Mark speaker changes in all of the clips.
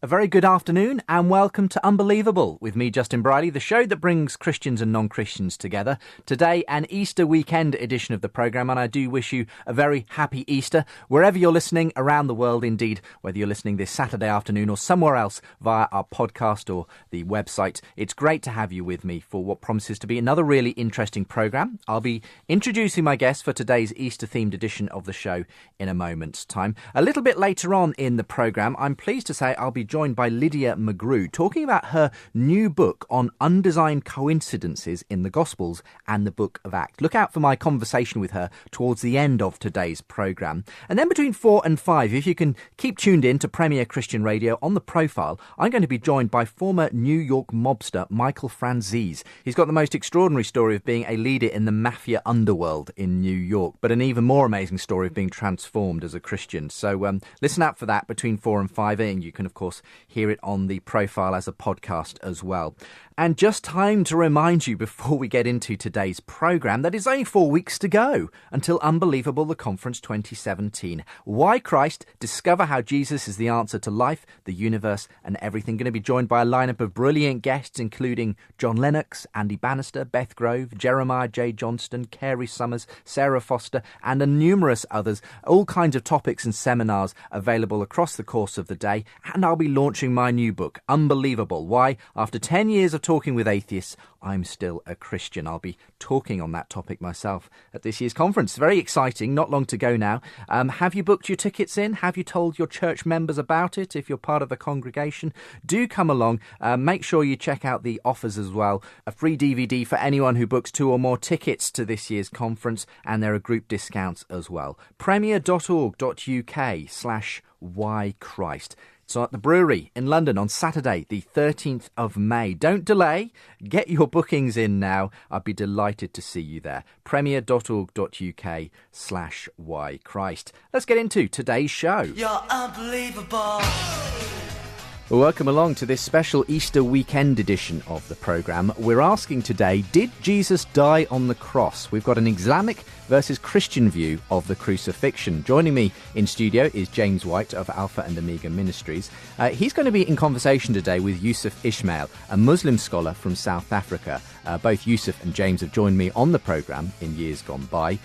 Speaker 1: A very good afternoon and welcome to Unbelievable with me, Justin Briley, the show that brings Christians and non-Christians together. Today, an Easter weekend edition of the programme, and I do wish you a very happy Easter wherever you're listening around the world, indeed, whether you're listening this Saturday afternoon or somewhere else via our podcast or the website. It's great to have you with me for what promises to be another really interesting programme. I'll be introducing my guest for today's Easter-themed edition of the show in a moment's time. A little bit later on in the programme, I'm pleased to say I'll be joined by Lydia McGrew, talking about her new book on undesigned coincidences in the Gospels and the Book of Acts. Look out for my conversation with her towards the end of today's programme. And then between 4 and 5, if you can keep tuned in to Premier Christian Radio, on the profile, I'm going to be joined by former New York mobster Michael Franzese. He's got the most extraordinary story of being a leader in the mafia underworld in New York, but an even more amazing story of being transformed as a Christian. So listen out for that between 4 and 5, and you can, of course, hear it on the profile as a podcast as well. And just time to remind you before we get into today's programme that it's only 4 weeks to go until Unbelievable, the Conference 2017. Why Christ? Discover how Jesus is the answer to life, the universe and everything. Going to be joined by a lineup of brilliant guests including John Lennox, Andy Bannister, Beth Grove, Jeremiah J. Johnston, Carey Summers, Sarah Foster and numerous others. All kinds of topics and seminars available across the course of the day. And I'll be launching my new book, Unbelievable, Why, After 10 years of talking with atheists, I'm still a Christian. I'll be talking on that topic myself at this year's conference. Very exciting, not long to go now. Have you booked your tickets in? Have you told your church members about it? If you're part of a congregation, do come along. Make sure you check out the offers as well. A free DVD for anyone who books 2 or more tickets to this year's conference, and there are group discounts as well. premier.org.uk/whychrist. So at the brewery in London on Saturday, the 13th of May. Don't delay. Get your bookings in now. I'd be delighted to see you there. premier.org.uk/whychrist. Let's get into today's show.
Speaker 2: You're unbelievable.
Speaker 1: Welcome along to this special Easter weekend edition of the programme. We're asking today, did Jesus die on the cross? We've got an Islamic versus Christian view of the crucifixion. Joining me in studio is James White of Alpha and Omega Ministries. He's going to be in conversation today with Yusuf Ismail, a Muslim scholar from South Africa. Both Yusuf and James have joined me on the programme in years gone by.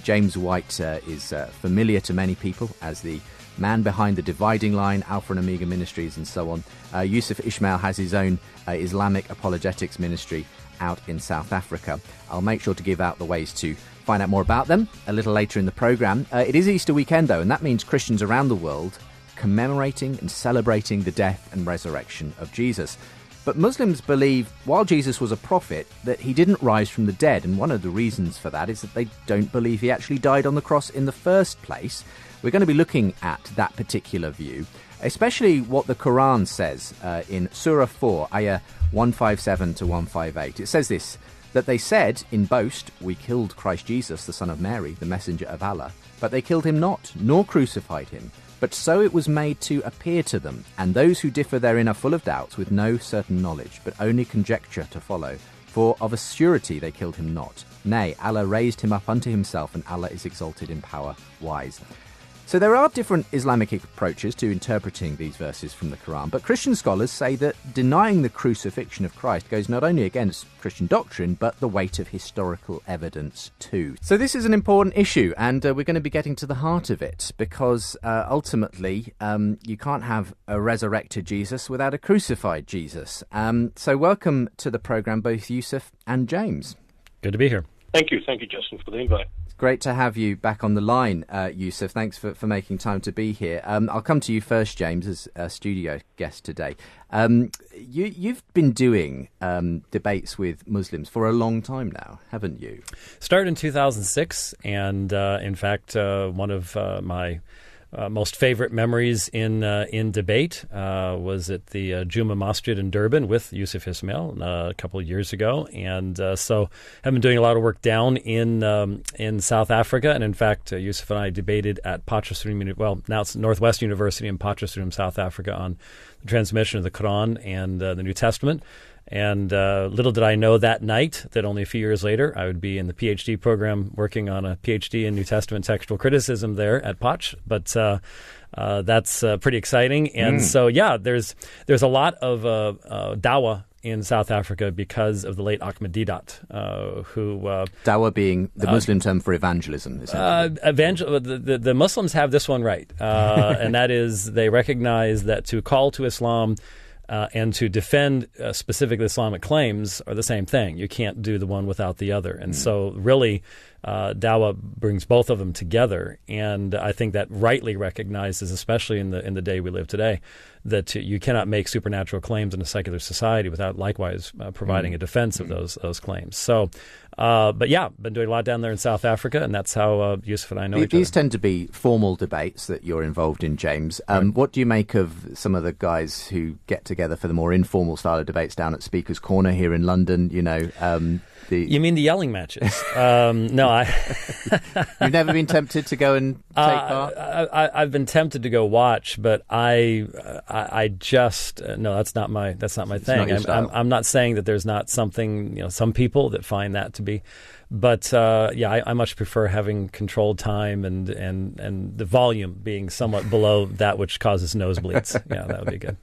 Speaker 1: James White is familiar to many people as the man behind the Dividing Line, Alpha and Omega Ministries and so on. Yusuf Ismail has his own Islamic apologetics ministry out in South Africa. I'll make sure to give out the ways to find out more about them a little later in the programme. It is Easter weekend though, and that means Christians around the world commemorating and celebrating the death and resurrection of Jesus. But Muslims believe, while Jesus was a prophet, that he didn't rise from the dead, and one of the reasons for that is that they don't believe he actually died on the cross in the first place. We're going to be looking at that particular view, especially what the Quran says in Surah 4, Ayah 157 to 158. It says this, that they said in boast, we killed Christ Jesus, the son of Mary, the messenger of Allah, but they killed him not, nor crucified him. But so it was made to appear to them, and those who differ therein are full of doubts, with no certain knowledge, but only conjecture to follow. For of a surety they killed him not. Nay, Allah raised him up unto himself, and Allah is exalted in power, wise. So there are different Islamic approaches to interpreting these verses from the Quran, but Christian scholars say that denying the crucifixion of Christ goes not only against Christian doctrine, but the weight of historical evidence too. So this is an important issue, and we're going to be getting to the heart of it, because ultimately you can't have a resurrected Jesus without a crucified Jesus. So welcome to the programme, both Yusuf and James.
Speaker 3: Good to be here.
Speaker 4: Thank you, Justin, for the invite.
Speaker 1: Great to have you back on the line, Yusuf. Thanks for making time to be here. I'll come to you first, James, as a studio guest today. You've been doing debates with Muslims for a long time now, haven't you?
Speaker 3: Started in 2006, and in fact, one of my most favorite memories in debate was at the Juma Masjid in Durban with Yusuf Ismail a couple of years ago, and so I've been doing a lot of work down in South Africa, and in fact, Yusuf and I debated at Potchefstroom, well, now it's Northwest University in Potchefstroom, South Africa, on the transmission of the Quran and the New Testament. And little did I know that night that only a few years later I would be in the PhD program working on a PhD in New Testament textual criticism there at Potch. But that's pretty exciting. And so, yeah, there's a lot of dawah in South Africa because of the late Ahmed Deedat, who...
Speaker 1: Dawah being the Muslim term for evangelism, essentially.
Speaker 3: The Muslims have this one right, and that is they recognize that to call to Islam and to defend specific Islamic claims are the same thing. You can't do the one without the other. And so really, Dawah brings both of them together. And I think that rightly recognizes, especially in the day we live today, that you cannot make supernatural claims in a secular society without likewise providing a defense of those claims. So, but yeah, been doing a lot down there in South Africa, and that's how Yusuf and I know each other.
Speaker 1: These tend to be formal debates that you're involved in, James. What do you make of some of the guys who get together for the more informal style of debates down at Speaker's Corner here in London? You
Speaker 3: mean the yelling matches? No,
Speaker 1: You've never been tempted to go and take part?
Speaker 3: I've been tempted to go watch, but I just no, that's not my thing. I'm not saying that there's not something, some people that find that to be, but I much prefer having controlled time and the volume being somewhat below that which causes nosebleeds. Yeah, that would be good.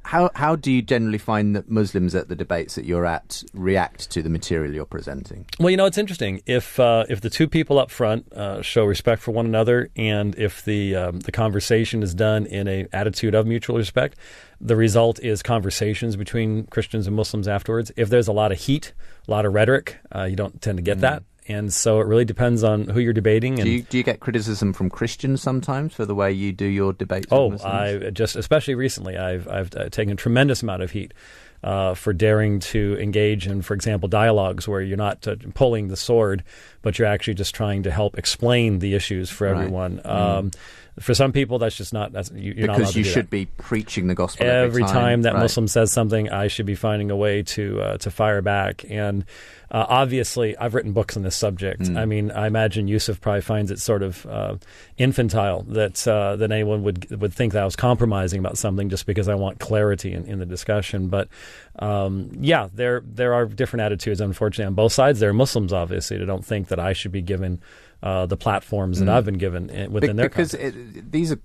Speaker 1: How do you generally find that Muslims at the debates that you're at react to the material you're presenting?
Speaker 3: Well, it's interesting. If the two people up front show respect for one another, and if the conversation is done in an attitude of mutual respect, the result is conversations between Christians and Muslims afterwards. If there's a lot of heat, a lot of rhetoric, you don't tend to get that. And so it really depends on who you're debating. And
Speaker 1: do you get criticism from Christians sometimes for the way you do your debates?
Speaker 3: Especially recently, I've taken a tremendous amount of heat for daring to engage in, for example, dialogues where you're not pulling the sword, but you're actually just trying to help explain the issues for everyone. For some people, that's just not. You're not allowed to do that.
Speaker 1: Because you should be preaching the gospel
Speaker 3: every time that Muslim says something. I should be finding a way to fire back. And obviously, I've written books on this subject. I mean, I imagine Yusuf probably finds it sort of infantile that anyone would think that I was compromising about something just because I want clarity in the discussion. But there are different attitudes, unfortunately, on both sides. There are Muslims, obviously, that don't think that I should be given the platforms that I've been given within their context.
Speaker 1: These are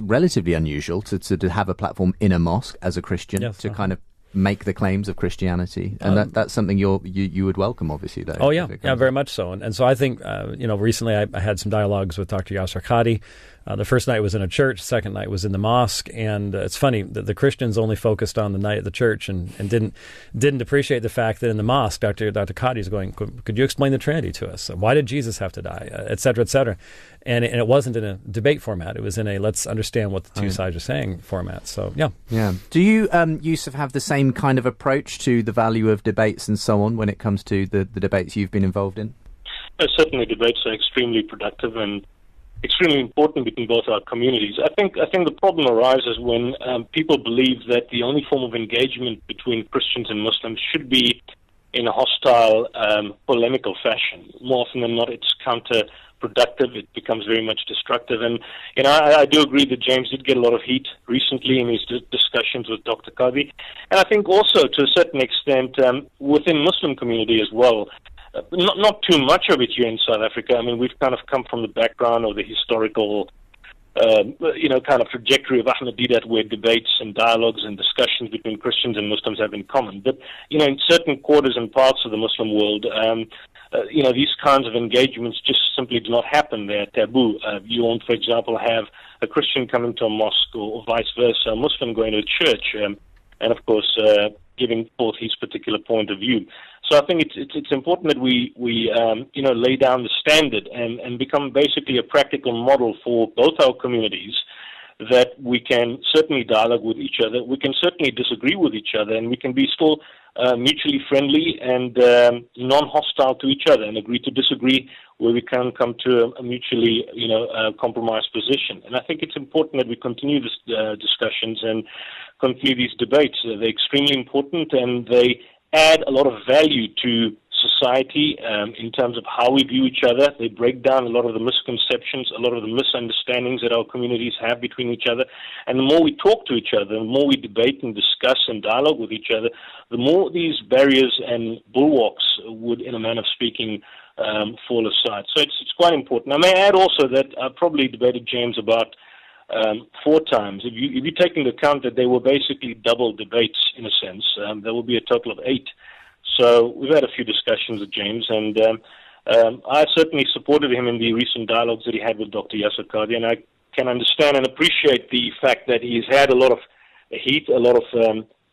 Speaker 1: relatively unusual to have a platform in a mosque as a Christian to kind of make the claims of Christianity, and that's something you would welcome, obviously. Though.
Speaker 3: Oh yeah, very much so. And so I think recently I had some dialogues with Dr. Yasser Qadi. The first night was in a church, the second night was in the mosque, and it's funny that the Christians only focused on the night at the church and didn't appreciate the fact that in the mosque, Dr. Qadi is going, could you explain the Trinity to us? Why did Jesus have to die? Et cetera, et cetera. And it wasn't in a debate format. It was in a let's understand what the two sides are saying format. So, yeah.
Speaker 1: Yeah. Do you, Yusuf, have the same kind of approach to the value of debates and so on when it comes to the debates you've been involved in?
Speaker 4: Certainly debates are extremely productive and extremely important between both our communities. I think the problem arises when people believe that the only form of engagement between Christians and Muslims should be in a hostile, polemical fashion. More often than not, it's counterproductive. It becomes very much destructive. And I do agree that James did get a lot of heat recently in his discussions with Dr. Qadi. And I think also, to a certain extent, within Muslim community as well. Not too much of it here in South Africa. I mean, we've kind of come from the background of the historical, kind of trajectory of Ahmed Deedat, where debates and dialogues and discussions between Christians and Muslims have in common. But, in certain quarters and parts of the Muslim world, these kinds of engagements just simply do not happen. They're taboo. You won't, for example, have a Christian coming to a mosque or vice versa, a Muslim going to a church, and of course, giving forth his particular point of view. So I think it's important that we lay down the standard and become basically a practical model for both our communities, that we can certainly dialogue with each other, we can certainly disagree with each other, and we can be still mutually friendly and non-hostile to each other, and agree to disagree where we can come to a mutually compromised position. And I think it's important that we continue this discussions and continue these debates. They're extremely important, and they add a lot of value to society in terms of how we view each other. They break down a lot of the misconceptions, a lot of the misunderstandings that our communities have between each other. And the more we talk to each other, the more we debate and discuss and dialogue with each other, the more these barriers and bulwarks would, in a manner of speaking, fall aside. So it's quite important. I may add also that I probably debated James about 4 times. If you take into account that they were basically double debates in a sense, there will be a total of 8. So we've had a few discussions with James, and I certainly supported him in the recent dialogues that he had with Dr. Yasser Qadhi, and I can understand and appreciate the fact that he's had a lot of heat, a lot of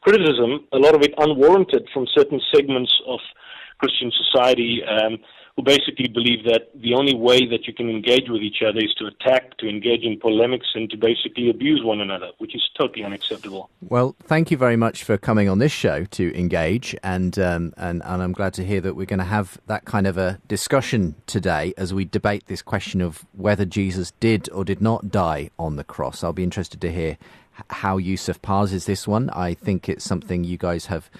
Speaker 4: criticism, a lot of it unwarranted from certain segments of Christian society who basically believe that the only way that you can engage with each other is to attack, to engage in polemics, and to basically abuse one another, which is totally unacceptable.
Speaker 1: Well, thank you very much for coming on this show to engage, and I'm glad to hear that we're going to have that kind of a discussion today as we debate this question of whether Jesus did or did not die on the cross. I'll be interested to hear how Yusuf parses this one. I think it's something you guys have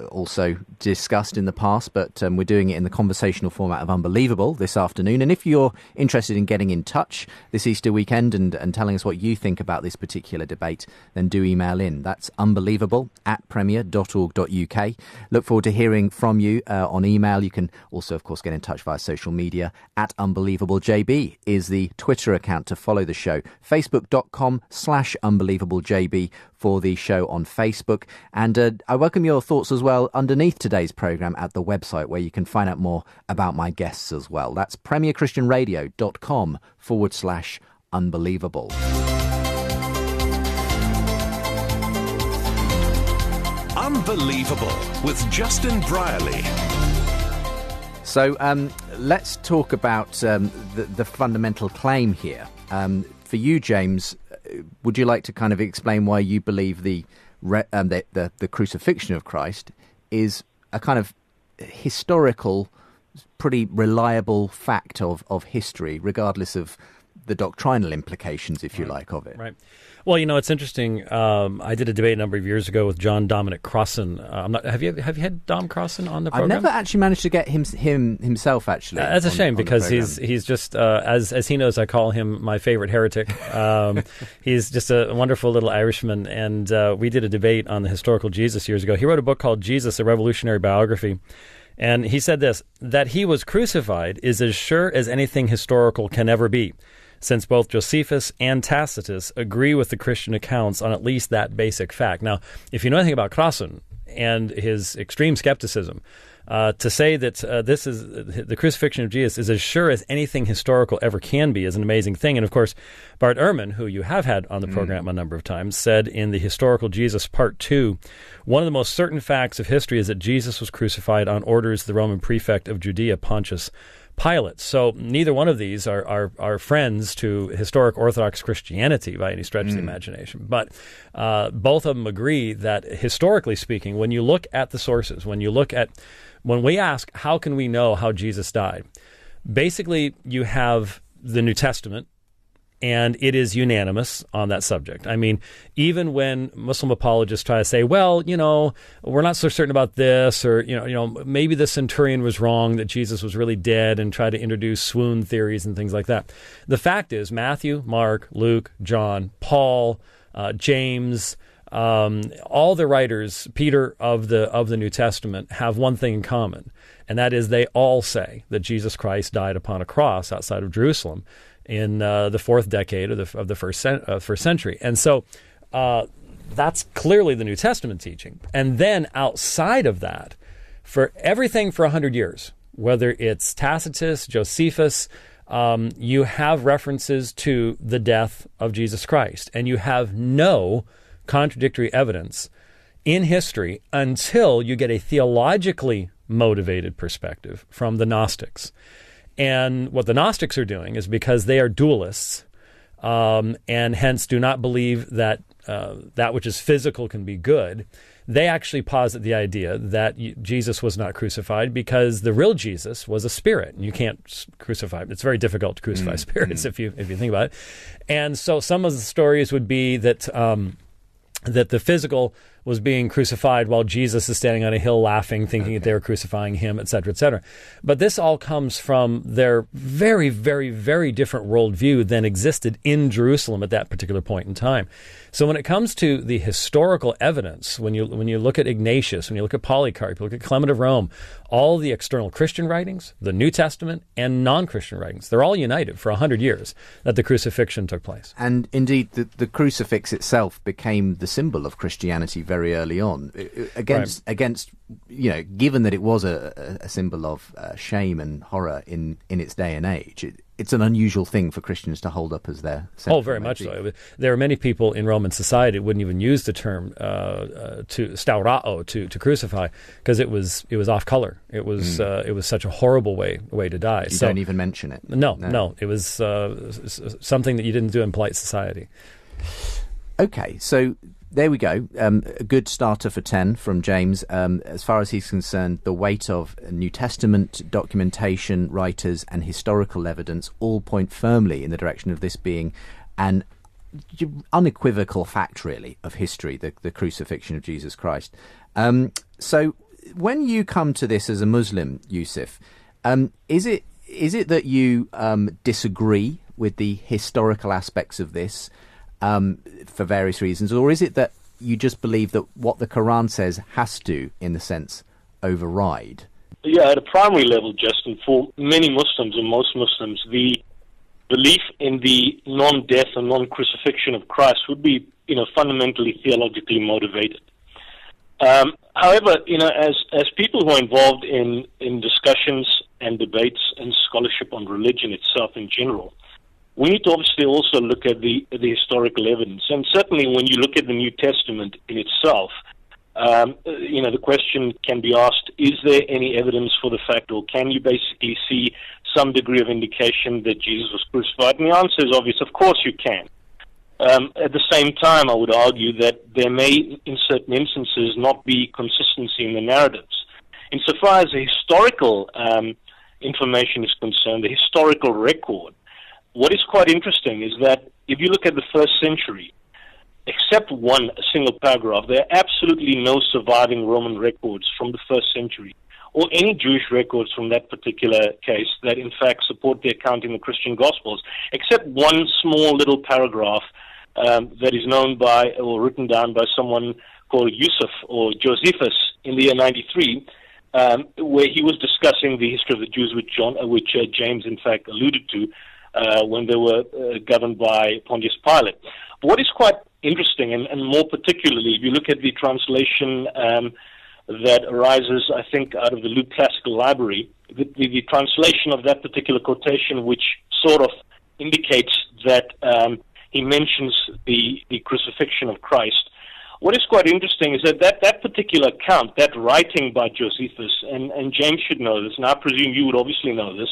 Speaker 1: also discussed in the past, but we're doing it in the conversational format of Unbelievable this afternoon. And if you're interested in getting in touch this Easter weekend and telling us what you think about this particular debate, then do email in. That's unbelievable@premier.org.uk. Look forward to hearing from you on email. You can also, of course, get in touch via social media. @UnbelievableJB is the Twitter account to follow the show. Facebook.com/UnbelievableJB for the show on Facebook. And I welcome your thoughts as well underneath today's programme at the website, where you can find out more about my guests as well. That's premierchristianradio.com/unbelievable.
Speaker 5: Unbelievable with Justin Brierley.
Speaker 1: So let's talk about the fundamental claim here. For you, James, would you like to kind of explain why you believe the crucifixion of Christ is a kind of historical, pretty reliable fact of history, regardless of the doctrinal implications, if you like, of it?
Speaker 3: Right. Well, it's interesting. I did a debate a number of years ago with John Dominic Crossan. Have you had Dom Crossan on the program?
Speaker 1: I've never actually managed to get him himself. Actually,
Speaker 3: that's a shame because he's just as he knows. I call him my favorite heretic. He's just a wonderful little Irishman, and we did a debate on the historical Jesus years ago. He wrote a book called Jesus: A Revolutionary Biography. And he said this, that he was crucified is as sure as anything historical can ever be, since both Josephus and Tacitus agree with the Christian accounts on at least that basic fact. Now, if you know anything about Crossan and his extreme skepticism, to say that this is the crucifixion of Jesus is as sure as anything historical ever can be is an amazing thing. And of course, Bart Ehrman, who you have had on the program a number of times, said in the Historical Jesus Part 2, one of the most certain facts of history is that Jesus was crucified on orders of the Roman prefect of Judea, Pontius Pilate. So neither one of these are friends to historic Orthodox Christianity by any stretch of the imagination. But both of them agree that historically speaking, when you look at the sources, when we ask, how can we know how Jesus died? Basically, you have the New Testament, and it is unanimous on that subject. I mean, even when Muslim apologists try to say, well, we're not so certain about this, or, maybe the centurion was wrong, that Jesus was really dead, and try to introduce swoon theories and things like that. The fact is, Matthew, Mark, Luke, John, Paul, James, all the writers, Peter of the New Testament, have one thing in common, and that is they all say that Jesus Christ died upon a cross outside of Jerusalem in the 4th decade of the first century. And so that's clearly the New Testament teaching. And then outside of that, for everything for 100 years, whether it's Tacitus, Josephus, you have references to the death of Jesus Christ. And you have no contradictory evidence in history until you get a theologically motivated perspective from the Gnostics. And what the Gnostics are doing is, because they are dualists and hence do not believe that that which is physical can be good, they actually posit the idea that Jesus was not crucified because the real Jesus was a spirit, and you can't crucify him. It's very difficult to crucify spirits if you think about it. And so some of the stories would be that that the physical was being crucified while Jesus is standing on a hill laughing, thinking that they were crucifying him, et cetera, et cetera. But this all comes from their very, very, very different worldview than existed in Jerusalem at that particular point in time. So when it comes to the historical evidence, when you look at Ignatius, when you look at Polycarp, you look at Clement of Rome, all the external Christian writings, the New Testament, and non-Christian writings, they're all united for 100 years that the crucifixion took place.
Speaker 1: And indeed, the crucifix itself became the symbol of Christianity very early on. Against given that it was a symbol of shame and horror in its day and age, it's an unusual thing for Christians to hold up as their central
Speaker 3: very much so. There are many people in Roman society that wouldn't even use the term to staurao, to crucify, because it was off color. It was such a horrible way to die.
Speaker 1: You don't even mention it.
Speaker 3: No. It was something that you didn't do in polite society.
Speaker 1: Okay, so there we go. A good starter for 10 from James. As far as he's concerned, the weight of New Testament documentation, writers, and historical evidence all point firmly in the direction of this being an unequivocal fact, really, of history, the crucifixion of Jesus Christ. So when you come to this as a Muslim, Yusuf, is it that you disagree with the historical aspects of this for various reasons, or is it that you just believe that what the Quran says has to, in the sense, override?
Speaker 4: Yeah, at a primary level, Justin, for many Muslims, and most Muslims, the belief in the non-death and non-crucifixion of Christ would be, fundamentally theologically motivated. However, as people who are involved in discussions and debates and scholarship on religion itself in general, we need to obviously also look at the historical evidence. And certainly when you look at the New Testament in itself, the question can be asked, is there any evidence for the fact, or can you basically see some degree of indication that Jesus was crucified? And the answer is obvious, of course you can. At the same time, I would argue that there may, in certain instances, not be consistency in the narratives. Insofar as the historical information is concerned, the historical record, what is quite interesting is that if you look at the first century, except one single paragraph, there are absolutely no surviving Roman records from the first century, or any Jewish records from that particular case that in fact support the account in the Christian Gospels, except one small little paragraph that is known by or written down by someone called Yusuf or Josephus in the year 93, where he was discussing the history of the Jews, which James in fact alluded to, when they were governed by Pontius Pilate. But what is quite interesting, and more particularly, if you look at the translation that arises, I think, out of the Luke Classical Library, the translation of that particular quotation, which sort of indicates that he mentions the crucifixion of Christ. What is quite interesting is that particular account, that writing by Josephus, and James should know this, and I presume you would obviously know this,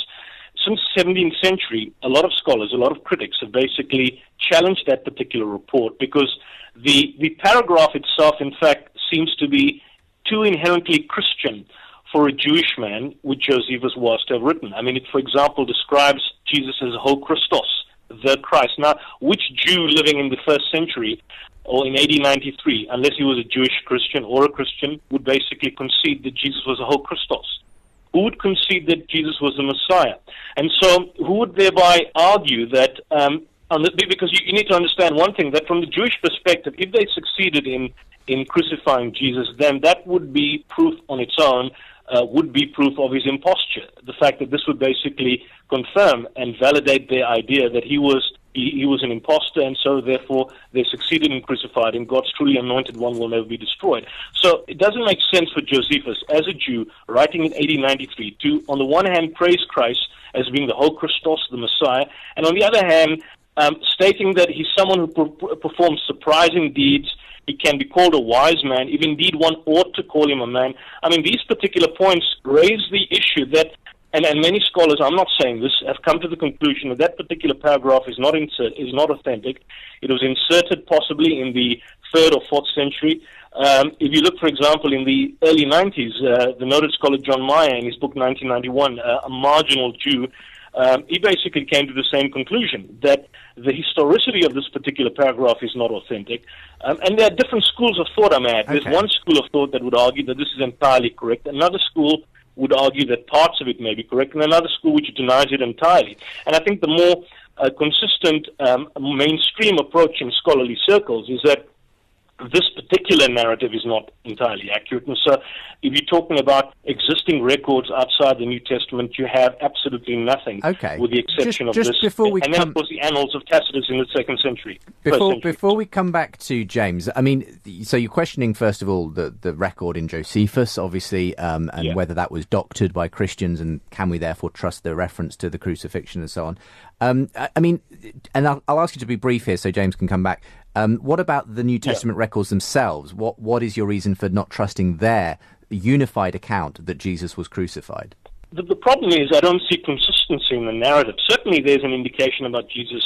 Speaker 4: since the 17th century, a lot of scholars, a lot of critics have basically challenged that particular report because the paragraph itself, in fact, seems to be too inherently Christian for a Jewish man, which Josephus was to have written. I mean, it, for example, describes Jesus as ho Christos, the Christ. Now, which Jew living in the first century or in AD 93, unless he was a Jewish Christian or a Christian, would basically concede that Jesus was a ho Christos? Who would concede that Jesus was the Messiah? And so who would thereby argue that, because you need to understand one thing, that from the Jewish perspective, if they succeeded in crucifying Jesus, then that would be proof on its own, would be proof of his imposture. The fact that this would basically confirm and validate their idea that he was an imposter, and so therefore they succeeded in crucifying him. God's truly anointed one will never be destroyed. So it doesn't make sense for Josephus, as a Jew, writing in AD 93, to, on the one hand, praise Christ as being the ho Christos, the Messiah, and on the other hand, stating that he's someone who performs surprising deeds. He can be called a wise man, if indeed one ought to call him a man. I mean, these particular points raise the issue that, and many scholars, I'm not saying this, have come to the conclusion that particular paragraph is not authentic. It was inserted possibly in the 3rd or 4th century. If you look, for example, in the early 90s, the noted scholar John Mayer, in his book 1991, A Marginal Jew, he basically came to the same conclusion, that the historicity of this particular paragraph is not authentic. And there are different schools of thought, I may add. There's one school of thought that would argue that this is entirely correct. Another school would argue that parts of it may be correct, and another school which denies it entirely. And I think the more consistent mainstream approach in scholarly circles is that this particular narrative is not entirely accurate. And so if you're talking about existing records outside the New Testament, you have absolutely nothing, with the exception of this. And then, of course, the annals of Tacitus in the second century.
Speaker 1: Before we come back to James, I mean, so you're questioning, first of all, the record in Josephus, obviously, and whether that was doctored by Christians, and can we therefore trust the reference to the crucifixion and so on. I mean, and I'll ask you to be brief here so James can come back. What about the New Testament records themselves? What is your reason for not trusting their unified account that Jesus was crucified?
Speaker 4: The problem is I don't see consistency in the narrative. Certainly there's an indication about Jesus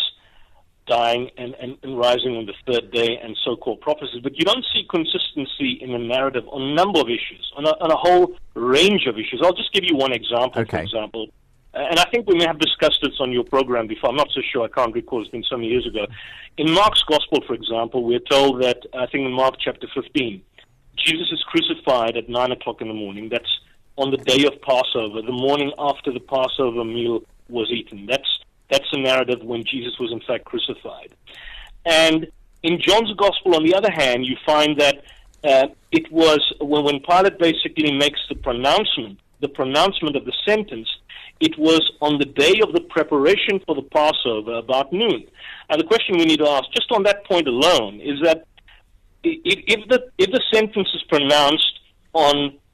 Speaker 4: dying and rising on the third day and so-called prophecies, but you don't see consistency in the narrative on a number of issues, on a whole range of issues. I'll just give you one example, for example. And I think we may have discussed this on your program before. I'm not so sure. I can't recall. It's been so many years ago. In Mark's Gospel, for example, we're told that, I think in Mark chapter 15, Jesus is crucified at 9 o'clock in the morning. That's on the day of Passover, the morning after the Passover meal was eaten. That's the narrative when Jesus was in fact crucified. And in John's Gospel, on the other hand, you find that it was when Pilate basically makes the pronouncement of the sentence, it was on the day of the preparation for the Passover about noon. And the question we need to ask, just on that point alone, is that if the sentence is pronounced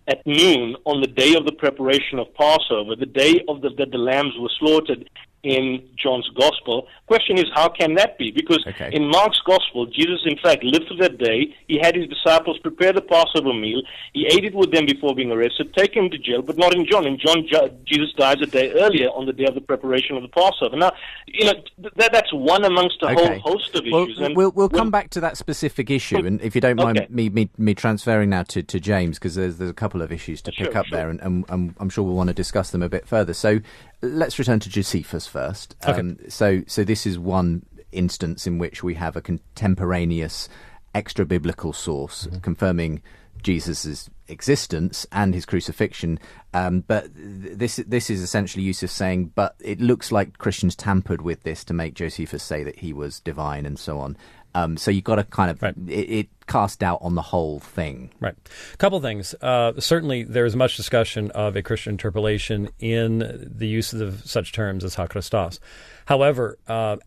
Speaker 4: at noon on the day of the preparation of Passover, the day of that the lambs were slaughtered in John's Gospel, question is, how can that be? Because in Mark's Gospel, Jesus, in fact, lived for that day. He had his disciples prepare the Passover meal. He ate it with them before being arrested, take him to jail, but not in John. In John, Jesus dies a day earlier on the day of the preparation of the Passover. Now, that's one amongst a whole host of issues.
Speaker 1: We'll come back to that specific issue, and if you don't mind me transferring now to James, because there's a couple of issues to pick up there, and I'm sure we'll want to discuss them a bit further. So let's return to Josephus first. So this is one instance in which we have a contemporaneous extra-biblical source confirming Jesus' existence and his crucifixion. But this is essentially Yusuf saying, but it looks like Christians tampered with this to make Josephus say that he was divine and so on. So you've got to kind of it cast doubt on the whole thing. Right.
Speaker 3: A couple things. Certainly, there is much discussion of a Christian interpolation in the use of such terms as Christos. However,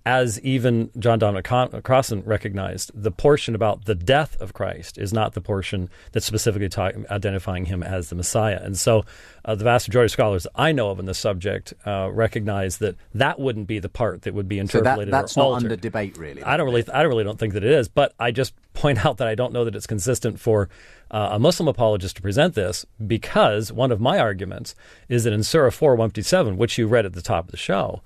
Speaker 3: as even John Dominic Crossan recognized, the portion about the death of Christ is not the portion that's specifically identifying him as the Messiah. And so the vast majority of scholars I know of in this subject recognize that wouldn't be the part that would be interpolated or altered.
Speaker 1: That's not under debate, really.
Speaker 3: I really don't think that it is, but I just point out that I don't know that it's consistent for a Muslim apologist to present this, because one of my arguments is that in Surah 4:157, which you read at the top of the show,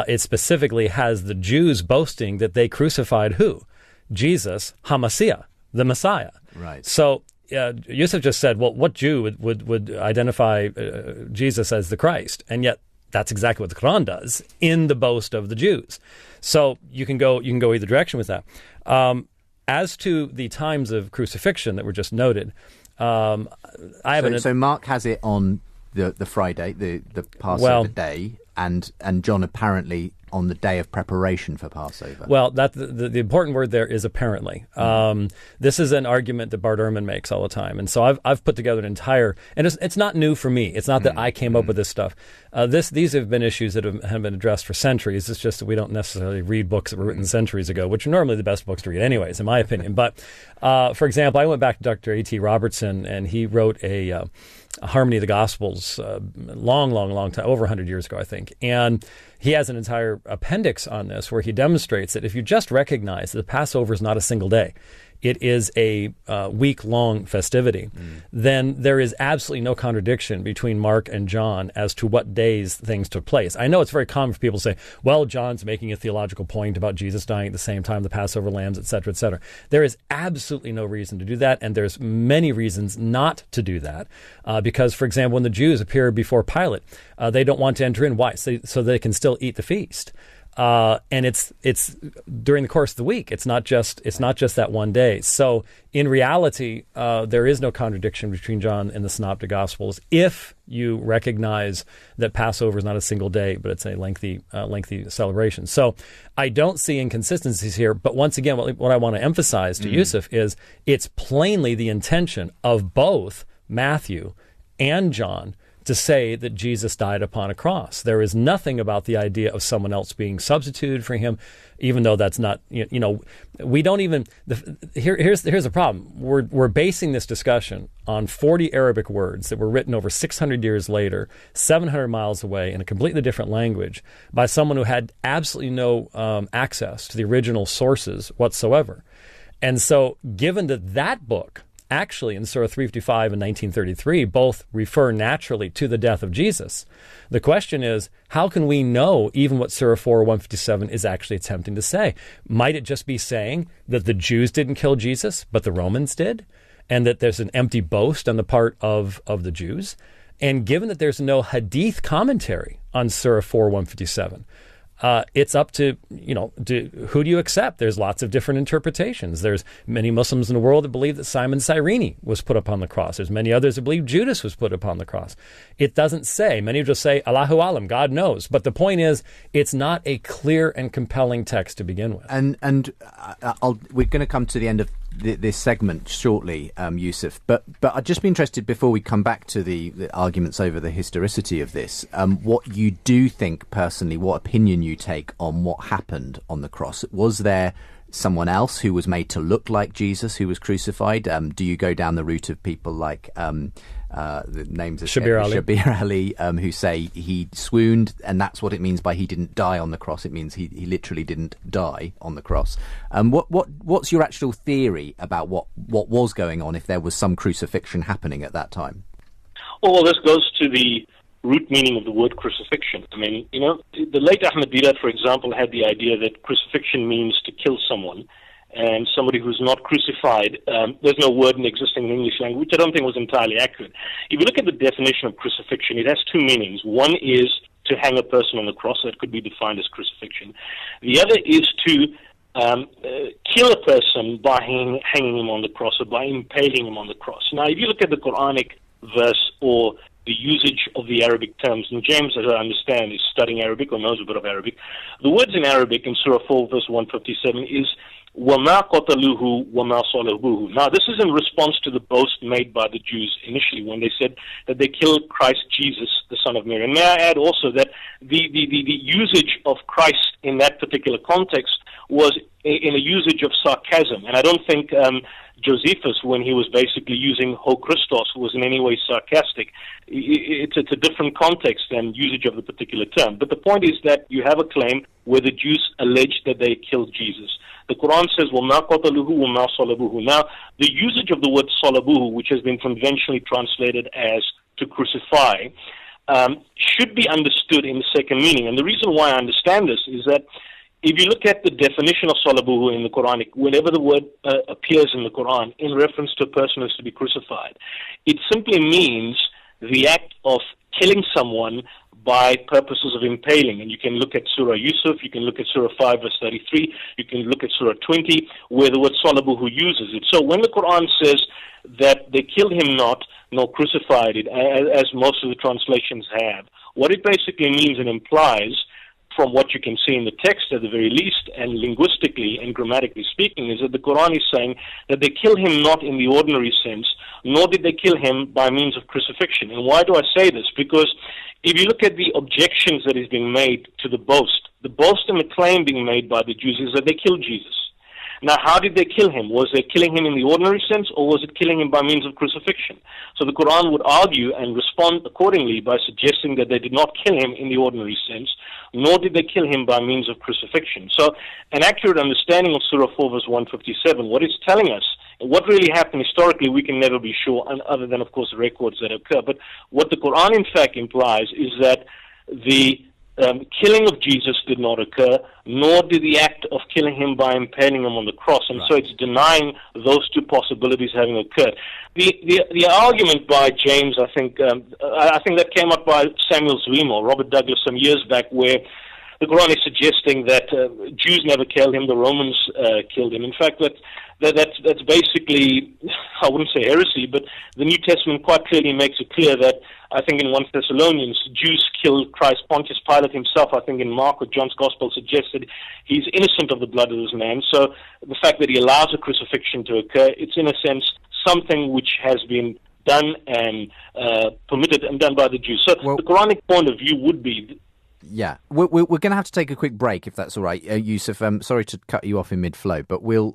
Speaker 3: it specifically has the Jews boasting that they crucified who? Jesus, HaMashiach, the Messiah.
Speaker 1: Right.
Speaker 3: So Yusuf just said, well, what Jew would identify Jesus as the Christ? And yet that's exactly what the Quran does in the boast of the Jews. So you can go either direction with that. As to the times of crucifixion that were just noted,
Speaker 1: So Mark has it on the Friday, the Passover day, and John apparently on the day of preparation for Passover.
Speaker 3: Well, the important word there is apparently. This is an argument that Bart Ehrman makes all the time, and so I've put together an entire, and it's not new for me. It's not that I came up with this stuff. These have been issues that have been addressed for centuries. It's just that we don't necessarily read books that were written centuries ago, which are normally the best books to read anyways, in my opinion. But, for example, I went back to Dr. A.T. Robertson, and he wrote a Harmony of the Gospels long time, over 100 years ago, I think. And he has an entire appendix on this where he demonstrates that if you just recognize that the Passover is not a single day, it is a week-long festivity, then there is absolutely no contradiction between Mark and John as to what days things took place. I know it's very common for people to say, well, John's making a theological point about Jesus dying at the same time, the Passover lambs, et cetera, et cetera. There is absolutely no reason to do that, and there's many reasons not to do that. Because, for example, when the Jews appear before Pilate, they don't want to enter in. Why? So they can still eat the feast. And it's during the course of the week. It's not just that one day. So in reality, there is no contradiction between John and the Synoptic Gospels if you recognize that Passover is not a single day, but it's a lengthy celebration. So I don't see inconsistencies here. But once again, what I want to emphasize to Yusuf is it's plainly the intention of both Matthew and John to say that Jesus died upon a cross. There is nothing about the idea of someone else being substituted for him, even though that's not, we don't even, here's a problem. We're basing this discussion on 40 Arabic words that were written over 600 years later, 700 miles away in a completely different language by someone who had absolutely no access to the original sources whatsoever. And so given that book, actually, in Surah 355 and 1933, both refer naturally to the death of Jesus. The question is, how can we know even what Surah 4, 157 is actually attempting to say? Might it just be saying that the Jews didn't kill Jesus, but the Romans did? And that there's an empty boast on the part of the Jews? And given that there's no hadith commentary on Surah 4, 157, it's up to, who do you accept? There's lots of different interpretations. There's many Muslims in the world that believe that Simon Cyrene was put upon the cross. There's many others that believe Judas was put upon the cross. It doesn't say. Many just say, Allahu Alam, God knows. But the point is, it's not a clear and compelling text to begin with.
Speaker 1: And we're going to come to the end of this segment shortly, Yusuf. But I'd just be interested, before we come back to the arguments over the historicity of this, what you do think personally, what opinion you take on what happened on the cross. Was there someone else who was made to look like Jesus who was crucified? Do you go down the route of people like the names of Shabir Ali, who say he swooned, and that's what it means by he didn't die on the cross? It means he literally didn't die on the cross. What's your actual theory about what was going on, if there was some crucifixion happening at that time?
Speaker 4: Well, this goes to the root meaning of the word crucifixion. I mean, the late Ahmed Didat, for example, had the idea that crucifixion means to kill someone, and somebody who's not crucified, there's no word in existing English language, which I don't think was entirely accurate. If you look at the definition of crucifixion, it has two meanings. One is to hang a person on the cross. That could be defined as crucifixion. The other is to kill a person by hanging him on the cross, or by impaling him on the cross. Now, if you look at the Quranic verse, or the usage of the Arabic terms, and James, as I understand, is studying Arabic or knows a bit of Arabic. The words in Arabic in Surah 4, verse 157 is وَمَا قَتَلُوهُ وَمَا صَلَبُوهُ. Now, this is in response to the boast made by the Jews initially when they said that they killed Christ Jesus, the son of Mary. And may I add also that the usage of Christ in that particular context was in a usage of sarcasm. And I don't think Josephus, when he was basically using Ho Christos, was in any way sarcastic. It's a different context than usage of the particular term. But the point is that you have a claim where the Jews alleged that they killed Jesus. The Quran says, وَمَا قَتَلُوهُ وَمَا صَلَبُوهُ. Now, the usage of the word salabuhu, which has been conventionally translated as to crucify, should be understood in the second meaning. And the reason why I understand this is that if you look at the definition of salabuhu in the Quranic, whenever the word appears in the Quran in reference to a person who is to be crucified, it simply means the act of killing someone by purposes of impaling. And you can look at Surah Yusuf, you can look at Surah 5, verse 33, you can look at Surah 20, where the word salabuhu uses it. So when the Quran says that they killed him not, nor crucified it, as most of the translations have, what it basically means and implies, from what you can see in the text at the very least, and linguistically and grammatically speaking, is that the Quran is saying that they kill him not in the ordinary sense, nor did they kill him by means of crucifixion. And why do I say this? Because if you look at the objections that is being made to the boast and the claim being made by the Jews is that they killed Jesus. Now, how did they kill him? Was they killing him in the ordinary sense, or was it killing him by means of crucifixion? So the Quran would argue and respond accordingly by suggesting that they did not kill him in the ordinary sense, nor did they kill him by means of crucifixion. So an accurate understanding of Surah 4 verse 157, what it's telling us, what really happened historically, we can never be sure, and other than, of course, the records that occur. But what the Quran, in fact, implies is that the killing of Jesus did not occur, nor did the act of killing him by impaling him on the cross. And so it's denying those two possibilities having occurred. The argument by James, I think that came up by Samuel Zwemer or Robert Douglas some years back, where the Quran is suggesting that Jews never killed him, the Romans killed him. In fact, that's basically, I wouldn't say heresy, but the New Testament quite clearly makes it clear that, I think in 1 Thessalonians, Jews killed Christ. Pontius Pilate himself, I think in Mark or John's Gospel, suggested he's innocent of the blood of this man. So the fact that he allows a crucifixion to occur, it's in a sense something which has been done and permitted and done by the Jews. So the Quranic point of view would be...
Speaker 1: Yeah, we're going to have to take a quick break if that's all right, Yusuf. Sorry to cut you off in mid-flow, but we'll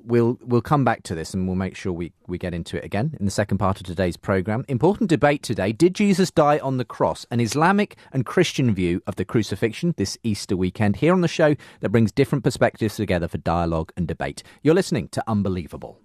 Speaker 1: come back to this and we'll make sure we get into it again in the second part of today's programme. Important debate today: did Jesus die on the cross? An Islamic and Christian view of the crucifixion this Easter weekend here on the show that brings different perspectives together for dialogue and debate. You're listening to Unbelievable.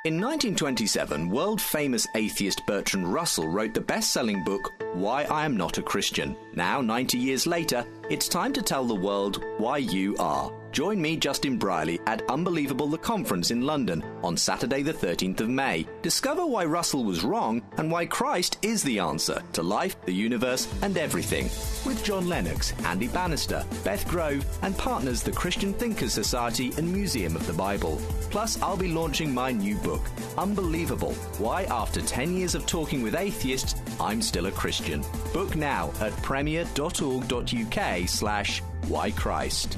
Speaker 6: In 1927, world-famous atheist Bertrand Russell wrote the best-selling book, Why I Am Not a Christian. Now, 90 years later, it's time to tell the world why you are. Join me, Justin Brierley, at Unbelievable the Conference in London on Saturday the 13th of May. Discover why Russell was wrong and why Christ is the answer to life, the universe, and everything. With John Lennox, Andy Bannister, Beth Grove, and partners the Christian Thinkers Society and Museum of the Bible. Plus, I'll be launching my new book, Unbelievable, Why After 10 Years of Talking with Atheists, I'm Still a Christian. Book now at premier.org.uk/whychrist.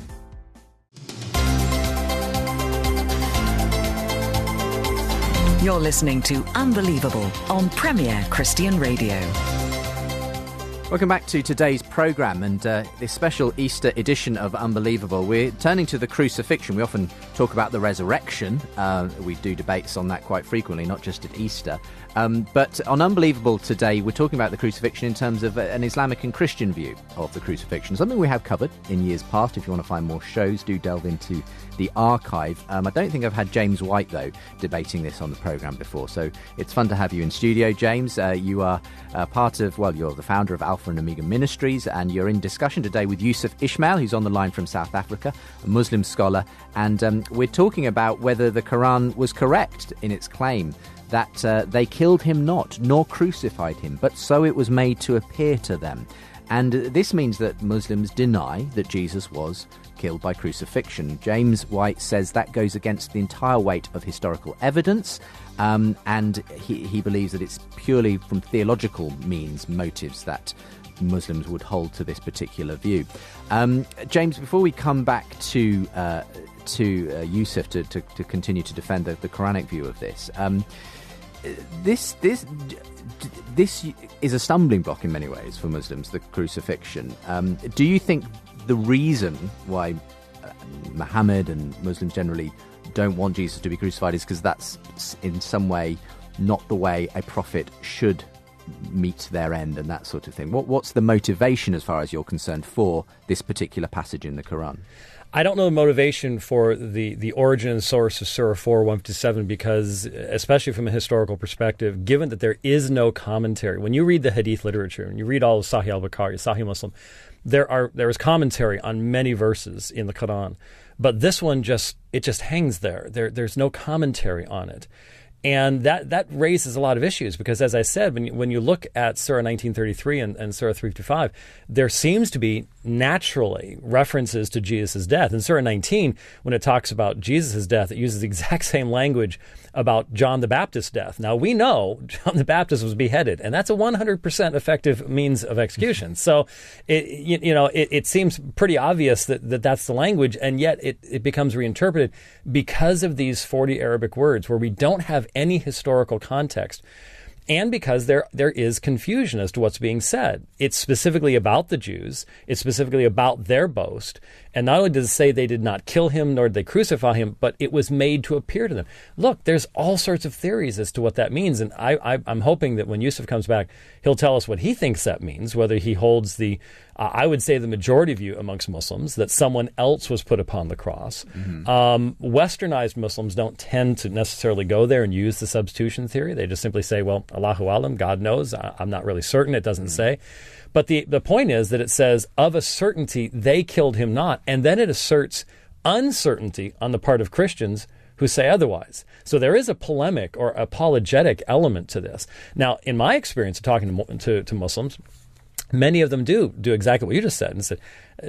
Speaker 7: You're listening to Unbelievable on Premier Christian Radio.
Speaker 1: Welcome back to today's programme and this special Easter edition of Unbelievable. We're turning to the crucifixion. We often talk about the resurrection. We do debates on that quite frequently, not just at Easter. But on Unbelievable today, we're talking about the crucifixion in terms of an Islamic and Christian view of the crucifixion, something we have covered in years past. If you want to find more shows, do delve into the archive. I don't think I've had James White, though, debating this on the programme before, so it's fun to have you in studio, James. You are you're the founder of Alpha and Omega Ministries, and you're in discussion today with Yusuf Ismail, who's on the line from South Africa, a Muslim scholar, and we're talking about whether the Quran was correct in its claim that they killed him not, nor crucified him, but so it was made to appear to them. And this means that Muslims deny that Jesus was killed by crucifixion. James White says that goes against the entire weight of historical evidence, and he believes that it's purely from theological motives that Muslims would hold to this particular view. James, before we come back to Yusuf to continue to defend the Quranic view of this, this is a stumbling block in many ways for Muslims, the crucifixion. Do you think the reason why Muhammad and Muslims generally don't want Jesus to be crucified is because that's in some way not the way a prophet should meet their end and that sort of thing? What's the motivation, as far as you're concerned, for this particular passage in the Quran?
Speaker 3: I don't know the motivation for the origin and source of Surah 4, 1-7, because, especially from a historical perspective, given that there is no commentary, when you read the Hadith literature, and you read all of Sahih al-Bukhari, Sahih Muslim, there is commentary on many verses in the Quran, but this one just hangs there. There's no commentary on it. And that raises a lot of issues because, as I said, when you look at Surah 1933 and Surah 355, there seems to be naturally references to Jesus' death. In Surah 19, when it talks about Jesus' death, it uses the exact same language about John the Baptist's death. Now, we know John the Baptist was beheaded, and that's a 100% effective means of execution. So, it seems pretty obvious that's the language, and yet it becomes reinterpreted because of these 40 Arabic words where we don't have any historical context and because there is confusion as to what's being said. It's specifically about the Jews. It's specifically about their boast. And not only does it say they did not kill him, nor did they crucify him, but it was made to appear to them. Look, there's all sorts of theories as to what that means. And I'm hoping that when Yusuf comes back, he'll tell us what he thinks that means, whether he holds the, I would say the majority view amongst Muslims, that someone else was put upon the cross. Westernized Muslims don't tend to necessarily go there and use the substitution theory. They just simply say, well, Allahu Alam, God knows. I'm not really certain. It doesn't say. But the point is that it says, of a certainty, they killed him not. And then it asserts uncertainty on the part of Christians who say otherwise. So there is a polemic or apologetic element to this. Now, in my experience of talking to Muslims, many of them do exactly what you just said and said,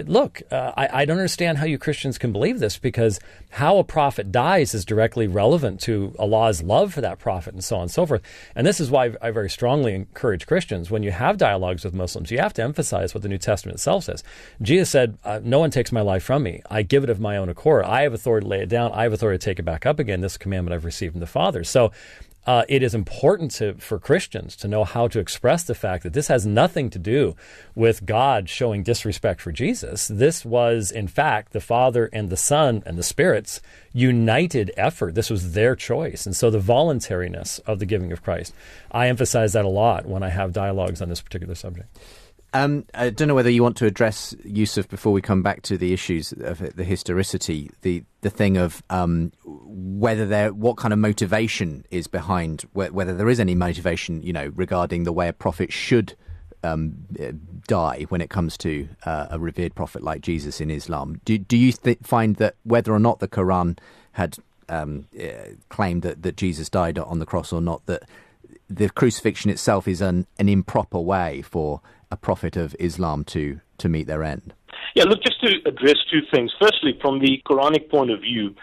Speaker 3: look, I don't understand how you Christians can believe this, because how a prophet dies is directly relevant to Allah's love for that prophet and so on and so forth. And this is why I very strongly encourage Christians, when you have dialogues with Muslims, you have to emphasize what the New Testament itself says. Jesus said, no one takes my life from me. I give it of my own accord. I have authority to lay it down. I have authority to take it back up again. This commandment I've received from the Father. So it is important for Christians to know how to express the fact that this has nothing to do with God showing disrespect for Jesus. This was, in fact, the Father and the Son and the Spirit's united effort. This was their choice. And so the voluntariness of the giving of Christ, I emphasize that a lot when I have dialogues on this particular subject.
Speaker 1: I don't know whether you want to address, Yusuf, before we come back to the issues of the historicity, the thing of what kind of motivation is behind, whether there is any motivation, regarding the way a prophet should die when it comes to a revered prophet like Jesus in Islam. Do you find that whether or not the Quran had claimed that Jesus died on the cross or not, that the crucifixion itself is an improper way for a prophet of Islam to meet their end?
Speaker 4: Yeah, look, just to address two things. Firstly, from the Quranic point of view,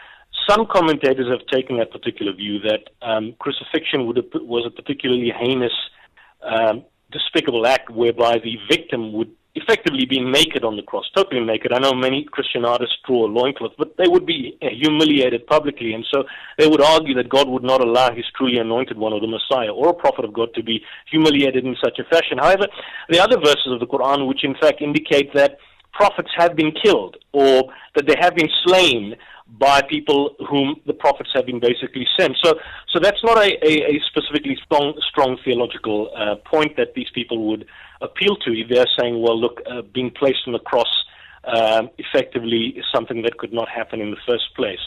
Speaker 4: some commentators have taken that particular view that crucifixion was a particularly heinous, despicable act whereby the victim would effectively be naked on the cross, totally naked. I know many Christian artists draw a loincloth, but they would be humiliated publicly, and so they would argue that God would not allow his truly anointed one, or the Messiah, or a prophet of God, to be humiliated in such a fashion. However, the other verses of the Quran, which in fact indicate that prophets have been killed, or that they have been slain by people whom the prophets have been basically sent. So that's not a specifically strong theological point that these people would appeal to if they're saying, well, look, being placed on the cross effectively is something that could not happen in the first place.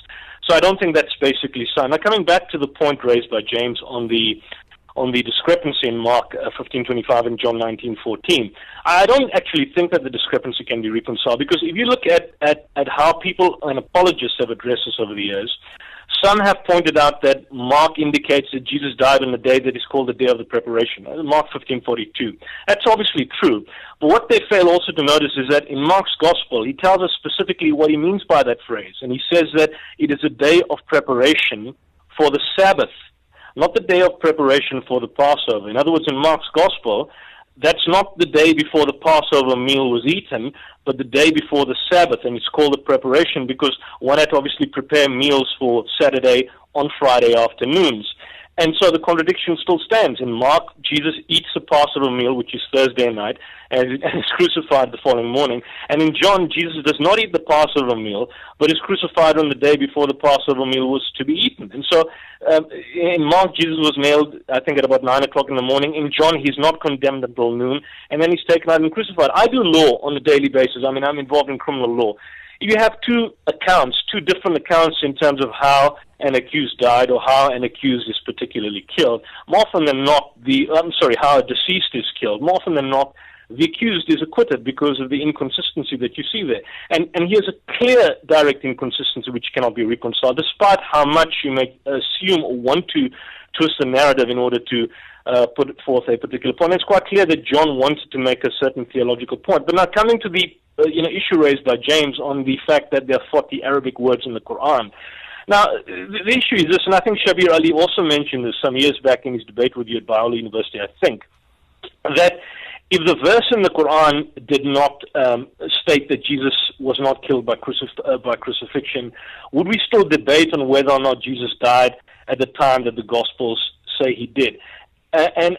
Speaker 4: So I don't think that's basically so. Now, coming back to the point raised by James on the discrepancy in Mark 15:25 and John 19:14, I don't actually think that the discrepancy can be reconciled, because if you look at how people and apologists have addressed this over the years, some have pointed out that Mark indicates that Jesus died on the day that is called the day of the preparation, Mark 15:42. That's obviously true. But what they fail also to notice is that in Mark's gospel, he tells us specifically what he means by that phrase. And he says that it is a day of preparation for the Sabbath, not the day of preparation for the Passover. In other words, in Mark's gospel, that's not the day before the Passover meal was eaten, but the day before the Sabbath, and it's called a preparation because one had to obviously prepare meals for Saturday on Friday afternoons. And so the contradiction still stands. In Mark, Jesus eats the Passover meal, which is Thursday night, and is crucified the following morning. And in John, Jesus does not eat the Passover meal, but is crucified on the day before the Passover meal was to be eaten. And so in Mark, Jesus was nailed, I think, at about 9 o'clock in the morning. In John, he's not condemned until noon, and then he's taken out and crucified. I do law on a daily basis. I mean, I'm involved in criminal law. If you have two different accounts in terms of how an accused died or how an accused is particularly killed, more often than not, how a deceased is killed, more often than not, the accused is acquitted because of the inconsistency that you see there. And here's a clear, direct inconsistency which cannot be reconciled, despite how much you may assume or want to twist the narrative in order to put forth a particular point. It's quite clear that John wanted to make a certain theological point. But now coming to the issue raised by James on the fact that there are 40 Arabic words in the Quran. Now, the issue is this, and I think Shabir Ali also mentioned this some years back in his debate with you at Biola University, I think, that if the verse in the Quran did not state that Jesus was not killed by crucifixion, would we still debate on whether or not Jesus died at the time that the Gospels say he did? And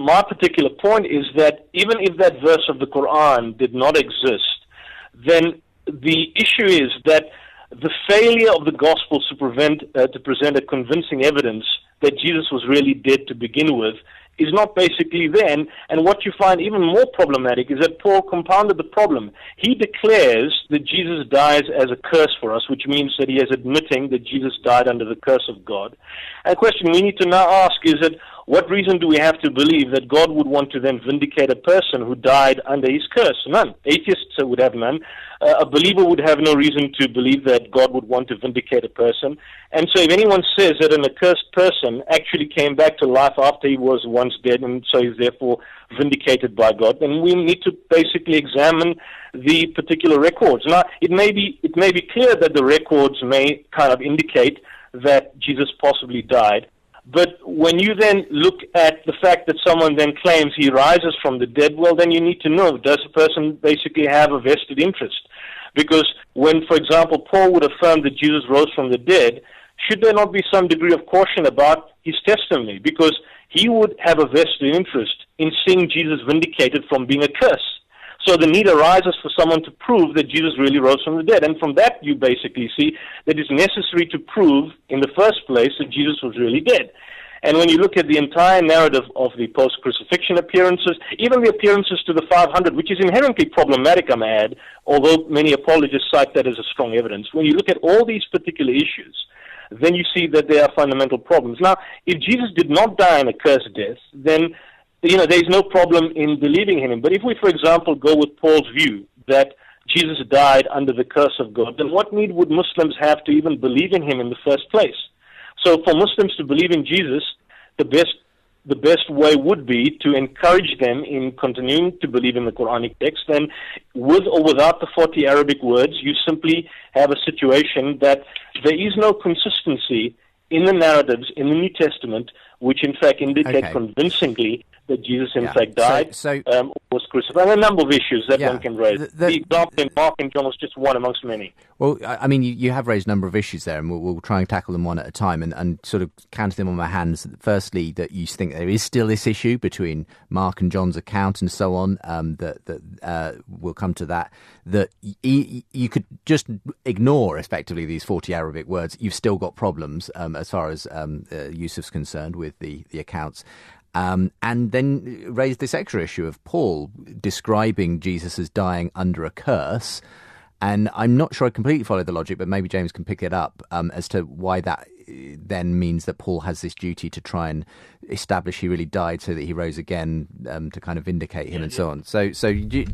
Speaker 4: my particular point is that even if that verse of the Quran did not exist, then the issue is that the failure of the Gospels to present a convincing evidence that Jesus was really dead to begin with is not basically there. And what you find even more problematic is that Paul compounded the problem. He declares that Jesus dies as a curse for us, which means that he is admitting that Jesus died under the curse of God. And the question we need to now ask is that what reason do we have to believe that God would want to then vindicate a person who died under his curse? None. Atheists would have none. A believer would have no reason to believe that God would want to vindicate a person. And so if anyone says that an accursed person actually came back to life after he was once dead and so he's therefore vindicated by God, then we need to basically examine the particular records. Now, it may be clear that the records may kind of indicate that Jesus possibly died, but when you then look at the fact that someone then claims he rises from the dead, well, then you need to know, does the person basically have a vested interest? Because when, for example, Paul would affirm that Jesus rose from the dead, should there not be some degree of caution about his testimony? Because he would have a vested interest in seeing Jesus vindicated from being a curse. So the need arises for someone to prove that Jesus really rose from the dead. And from that, you basically see that it's necessary to prove in the first place that Jesus was really dead. And when you look at the entire narrative of the post-crucifixion appearances, even the appearances to the 500, which is inherently problematic, I may add, although many apologists cite that as a strong evidence. When you look at all these particular issues, then you see that there are fundamental problems. Now, if Jesus did not die an accursed death, then there's no problem in believing in him. But if we, for example, go with Paul's view that Jesus died under the curse of God, then what need would Muslims have to even believe in him in the first place? So for Muslims to believe in Jesus, the best way would be to encourage them in continuing to believe in the Quranic text. And with or without the 40 Arabic words, you simply have a situation that there is no consistency in the narratives in the New Testament, which in fact indicate convincingly that Jesus in fact died, was crucified. And a number of issues that one can raise. The example in Mark and John was just one amongst many.
Speaker 1: Well, I mean, you have raised a number of issues there, and we'll try and tackle them one at a time and sort of counter them on my hands. Firstly, that you think there is still this issue between Mark and John's account and so on, that we'll come to that, that you could just ignore, effectively, these 40 Arabic words. You've still got problems as far as Yusuf's concerned with the accounts. And then raised this extra issue of Paul describing Jesus as dying under a curse. And I'm not sure I completely follow the logic, but maybe James can pick it up as to why that then means that Paul has this duty to try and establish he really died so that he rose again to kind of vindicate him and so on. So you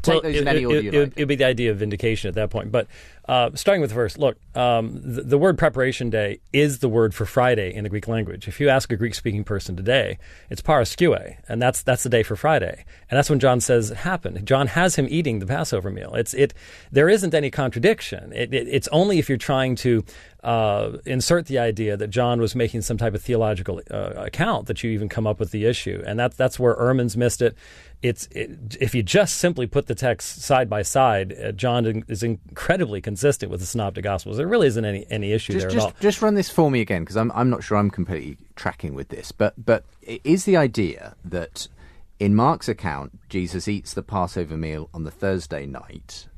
Speaker 1: take those in any order you like.
Speaker 3: It would be the idea of vindication at that point. But starting with the verse, look, the word preparation day is the word for Friday in the Greek language. If you ask a Greek-speaking person today, it's paraskue, and that's the day for Friday. And that's when John says it happened. John has him eating the Passover meal. There isn't any contradiction. It's only if you're trying to insert the idea that John was making some type of theological account that you even come up with the issue. And that's where Ehrman's missed it. If you just simply put the text side by side, John is incredibly consistent with the Synoptic Gospels. There really isn't any issue there at all.
Speaker 1: Just run this for me again, because I'm not sure I'm completely tracking with this. But is the idea that in Mark's account, Jesus eats the Passover meal on the Thursday night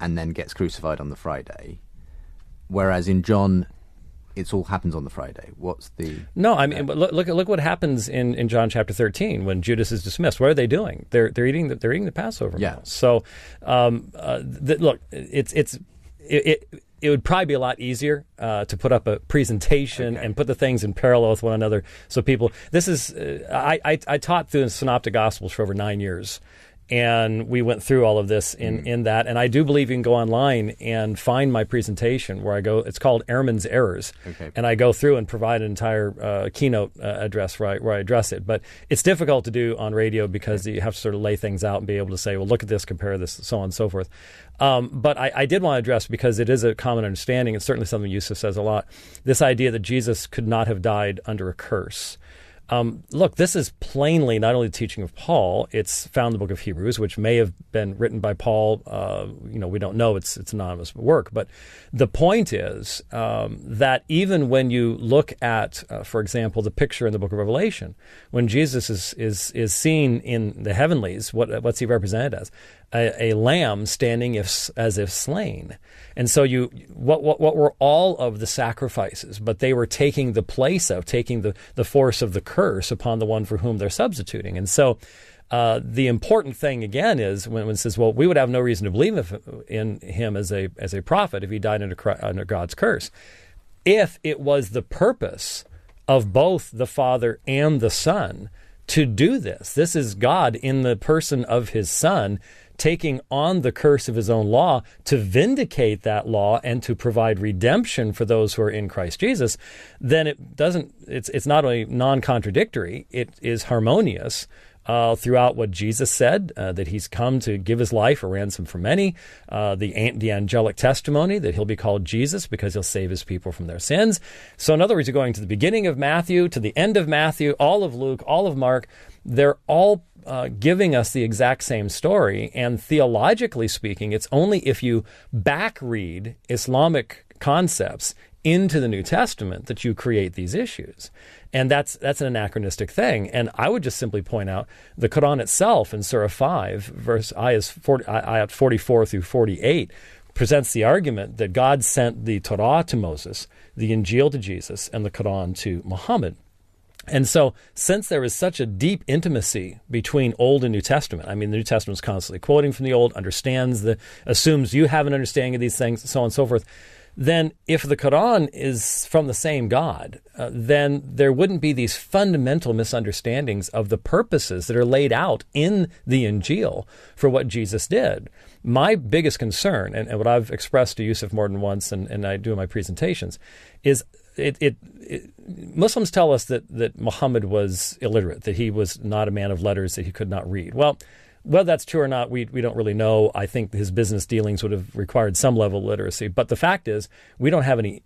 Speaker 1: and then gets crucified on the Friday, whereas in John, it all happens on the Friday? What's the... No, I mean,
Speaker 3: look what happens in John chapter 13 when Judas is dismissed. What are they doing? They're eating the Passover meal. So, look, it would probably be a lot easier to put up a presentation and put the things in parallel with one another. So people, this is I taught through the Synoptic Gospels for over 9 years. And we went through all of this in that. And I do believe you can go online and find my presentation where I go. It's called Ehrman's Errors. Okay. And I go through and provide an entire keynote address where I address it. But it's difficult to do on radio because you have to sort of lay things out and be able to say, well, look at this, compare this, so on and so forth. But I did want to address, because it is a common understanding, it's certainly something Yusuf says a lot, this idea that Jesus could not have died under a curse. Look, this is plainly not only the teaching of Paul, it's found in the book of Hebrews, which may have been written by Paul. We don't know. It's anonymous work. But the point is that even when you look at, for example, the picture in the book of Revelation, when Jesus is seen in the heavenlies, what's he represented as? A lamb standing as if slain. And so what were all of the sacrifices? But they were taking the place of, taking the force of the curse upon the one for whom they're substituting. And so the important thing, again, is when it says, well, we would have no reason to believe in him as a prophet if he died under God's curse. If it was the purpose of both the Father and the Son to do this. This is God in the person of his Son taking on the curse of his own law to vindicate that law and to provide redemption for those who are in Christ Jesus. Then it's not only non-contradictory, it is harmonious throughout what Jesus said, that he's come to give his life a ransom for many, the angelic testimony that he'll be called Jesus because he'll save his people from their sins. So in other words, you're going to the beginning of Matthew, to the end of Matthew, all of Luke, all of Mark. They're all giving us the exact same story. And theologically speaking, it's only if you back-read Islamic concepts into the New Testament that you create these issues. And that's an anachronistic thing. And I would just simply point out the Quran itself in Surah 5, verse ayat 44 through 48, presents the argument that God sent the Torah to Moses, the Injil to Jesus, and the Quran to Muhammad. And so, since there is such a deep intimacy between Old and New Testament, I mean, the New Testament is constantly quoting from the Old, assumes you have an understanding of these things, so on and so forth, then if the Quran is from the same God, then there wouldn't be these fundamental misunderstandings of the purposes that are laid out in the Injil for what Jesus did. My biggest concern, and what I've expressed to Yusuf more than once, and I do in my presentations, is Muslims tell us that Muhammad was illiterate, that he was not a man of letters, that he could not read. Well, whether that's true or not, we don't really know. I think his business dealings would have required some level of literacy. But the fact is, we don't have any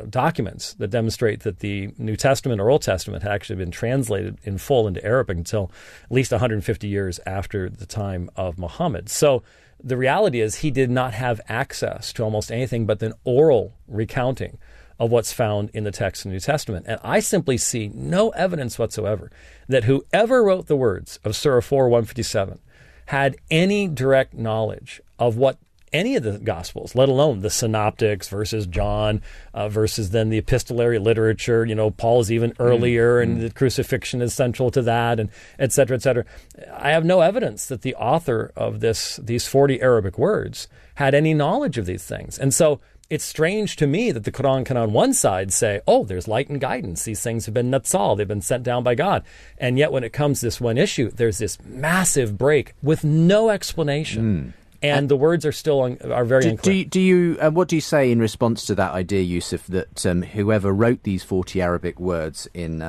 Speaker 3: documents that demonstrate that the New Testament or Old Testament had actually been translated in full into Arabic until at least 150 years after the time of Muhammad. So the reality is he did not have access to almost anything but an oral recounting of what's found in the text of the New Testament. And I simply see no evidence whatsoever that whoever wrote the words of Surah 4, 157 had any direct knowledge of what any of the Gospels, let alone the Synoptics versus John versus then the epistolary literature. Paul's even earlier, and the crucifixion is central to that, and et cetera, et cetera. I have no evidence that the author of these 40 Arabic words had any knowledge of these things. And so it's strange to me that the Quran can on one side say, oh, there's light and guidance. These things have been nazzal. They've been sent down by God. And yet when it comes to this one issue, there's this massive break with no explanation. And the words are still are very unclear.
Speaker 1: What do you say in response to that idea, Yusuf, that whoever wrote these 40 Arabic words in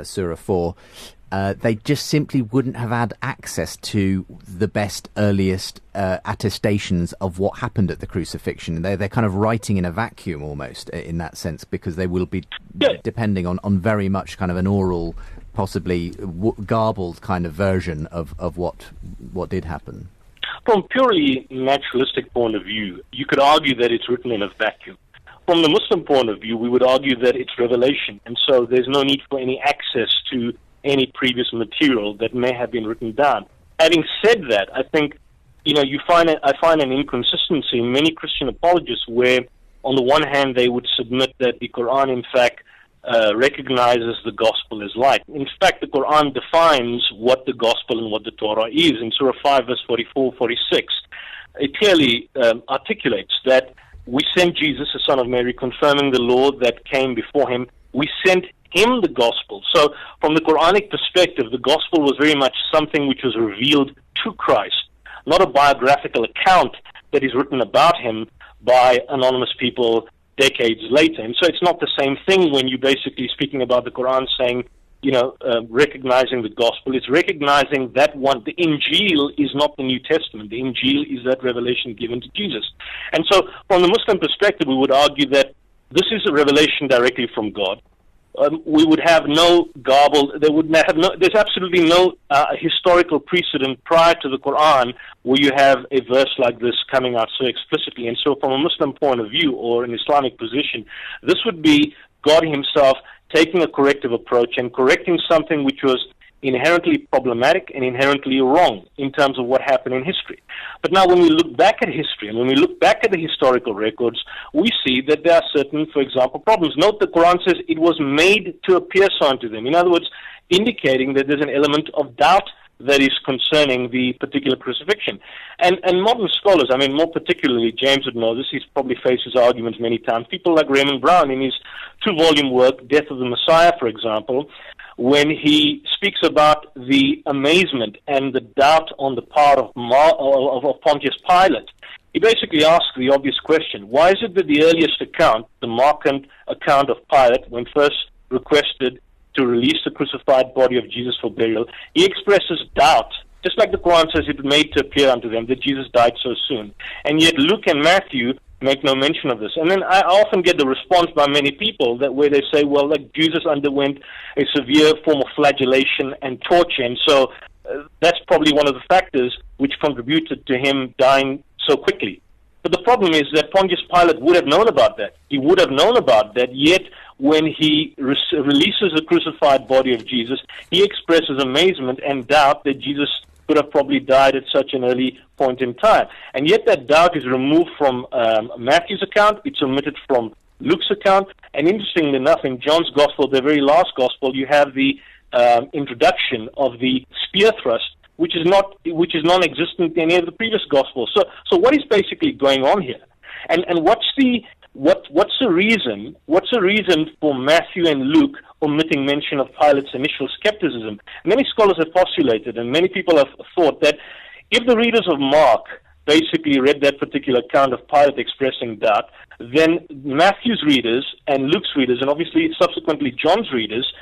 Speaker 1: Surah 4, they just simply wouldn't have had access to the best, earliest attestations of what happened at the crucifixion. They're kind of writing in a vacuum almost in that sense, because they will be depending on very much kind of an oral, possibly garbled kind of version of what did happen.
Speaker 4: From a purely naturalistic point of view, you could argue that it's written in a vacuum. From the Muslim point of view, we would argue that it's revelation, and so there's no need for any access to any previous material that may have been written down. Having said that, I think, I find an inconsistency in many Christian apologists where, on the one hand, they would submit that the Quran, in fact, recognizes the gospel as light. In fact, the Quran defines what the gospel and what the Torah is. In Surah 5, verse 44, 46, it clearly articulates that we sent Jesus, the son of Mary, confirming the law that came before him. We sent him the gospel. So from the Quranic perspective, the gospel was very much something which was revealed to Christ, not a biographical account that is written about him by anonymous people decades later. And so it's not the same thing when you're basically speaking about the Quran saying, recognizing the gospel. It's recognizing that one. The Injil is not the New Testament. The Injil is that revelation given to Jesus. And so from the Muslim perspective, we would argue that this is a revelation directly from God. we would have no garbled. There's absolutely no historical precedent prior to the Quran where you have a verse like this coming out so explicitly. And so, from a Muslim point of view or an Islamic position, this would be God Himself taking a corrective approach and correcting something which was inherently problematic and inherently wrong in terms of what happened in history. But now when we look back at history and when we look back at the historical records, we see that there are certain, for example, problems. Note the Quran says it was made to appear so unto them. In other words, indicating that there's an element of doubt that is concerning the particular crucifixion. And modern scholars, I mean, more particularly, James would know this, he's probably faced his arguments many times. People like Raymond Brown in his 2-volume work, Death of the Messiah, for example, when he speaks about the amazement and the doubt on the part of Pontius Pilate, he basically asks the obvious question: why is it that the earliest account, the Markan account of Pilate, when first requested to release the crucified body of Jesus for burial, he expresses doubt, just like the Quran says it made to appear unto them that Jesus died so soon. And yet Luke and Matthew make no mention of this. And then I often get the response by many people that where they say, well, like Jesus underwent a severe form of flagellation and torture, and so that's probably one of the factors which contributed to him dying so quickly. But the problem is that Pontius Pilate would have known about that. He would have known about that, yet when he releases the crucified body of Jesus, he expresses amazement and doubt that Jesus could have probably died at such an early point in time. And yet that doubt is removed from Matthew's account, it's omitted from Luke's account, and interestingly enough, in John's Gospel, the very last Gospel, you have the introduction of the spear thrust, which is non-existent in any of the previous Gospels. So what is basically going on here? And what's the reason for Matthew and Luke omitting mention of Pilate's initial skepticism? Many scholars have postulated, and many people have thought, that if the readers of Mark basically read that particular account of Pilate expressing doubt, then Matthew's readers and Luke's readers, and obviously subsequently John's readers,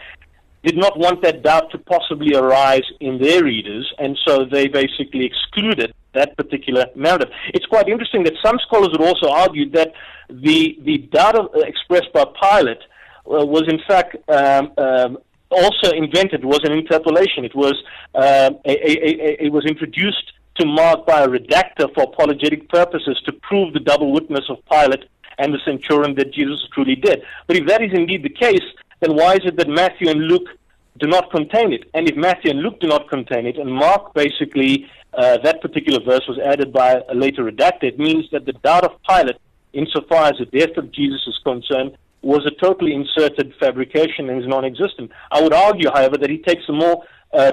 Speaker 4: did not want that doubt to possibly arise in their readers, and so they basically excluded that particular narrative. It's quite interesting that some scholars would also argue that the doubt expressed by Pilate was in fact also invented, was an interpolation. It was introduced to Mark by a redactor for apologetic purposes to prove the double witness of Pilate and the centurion that Jesus truly did. But if that is indeed the case, then why is it that Matthew and Luke do not contain it? And if Matthew and Luke do not contain it, and Mark basically, that particular verse was added by a later redactor, it means that the doubt of Pilate, insofar as the death of Jesus is concerned, was a totally inserted fabrication and is non-existent. I would argue, however, that he takes a more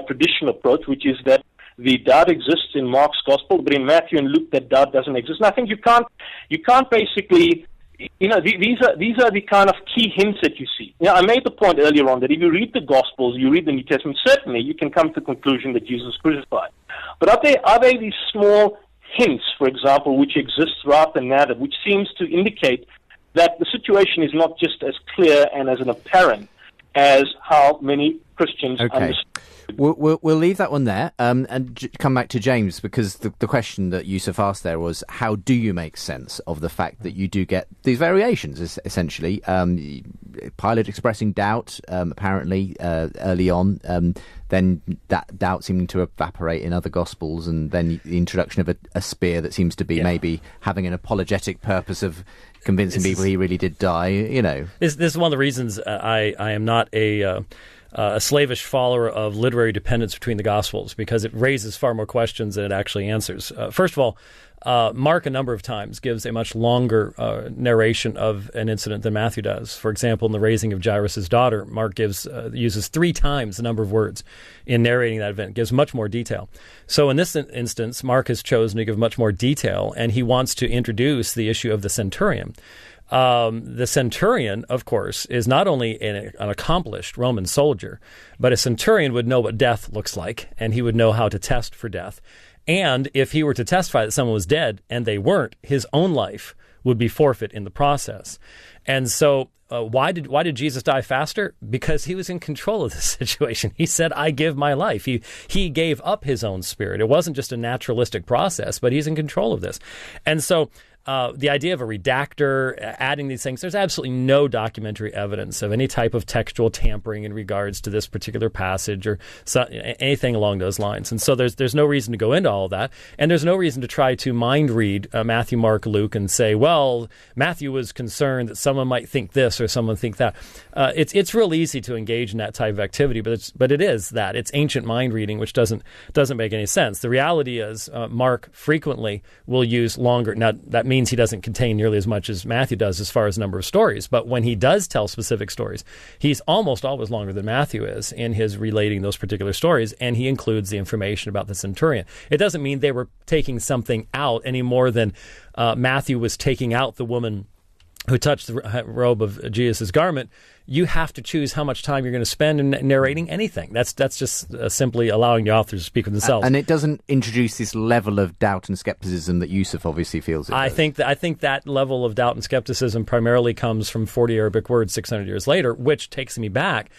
Speaker 4: traditional approach, which is that the doubt exists in Mark's Gospel, but in Matthew and Luke that doubt doesn't exist. And I think you can't basically, these are the kind of key hints that you see. I made the point earlier on that if you read the Gospels, you read the New Testament, certainly you can come to the conclusion that Jesus was crucified. But are there these small hints, for example, which exist throughout the narrative, which seems to indicate that the situation is not just as clear and as an apparent as how many Christians understand?
Speaker 1: We'll leave that one there and come back to James, because the question that Yusuf asked there was, how do you make sense of the fact that you do get these variations, essentially? Pilate expressing doubt, apparently, early on, then that doubt seeming to evaporate in other Gospels, and then the introduction of a spear that seems to be maybe having an apologetic purpose of convincing people he really did die,
Speaker 3: This is one of the reasons I am not a slavish follower of literary dependence between the Gospels, because it raises far more questions than it actually answers. First of all, Mark a number of times gives a much longer narration of an incident than Matthew does. For example, in the raising of Jairus' daughter, Mark uses 3 times the number of words in narrating that event, gives much more detail. So in this instance, Mark has chosen to give much more detail, and he wants to introduce the issue of the centurion. The centurion, of course, is not only an accomplished Roman soldier, but a centurion would know what death looks like, and he would know how to test for death. And if he were to testify that someone was dead and they weren't, his own life would be forfeit in the process. And so why did Jesus die faster? Because he was in control of the situation. He said, I give my life. He gave up his own spirit. It wasn't just a naturalistic process, but he's in control of this. And so the idea of a redactor, adding these things, there's absolutely no documentary evidence of any type of textual tampering in regards to this particular passage or anything along those lines. And so there's no reason to go into all of that. And there's no reason to try to mind read Matthew, Mark, Luke and say, well, Matthew was concerned that someone might think this or someone think that. It's real easy to engage in that type of activity, but it is that. It's ancient mind reading, which doesn't make any sense. The reality is Mark frequently will use longer. Now, that means he doesn't contain nearly as much as Matthew does as far as number of stories. But when he does tell specific stories, he's almost always longer than Matthew is in his relating those particular stories, and he includes the information about the centurion. It doesn't mean they were taking something out any more than Matthew was taking out the woman who touched the robe of Jesus' garment. You have to choose how much time you're going to spend in narrating anything. That's just simply allowing the authors to speak for themselves.
Speaker 1: And it doesn't introduce this level of doubt and skepticism that Yusuf obviously feels it does.
Speaker 3: I think that level of doubt and skepticism primarily comes from 40 Arabic words 600 years later, which takes me back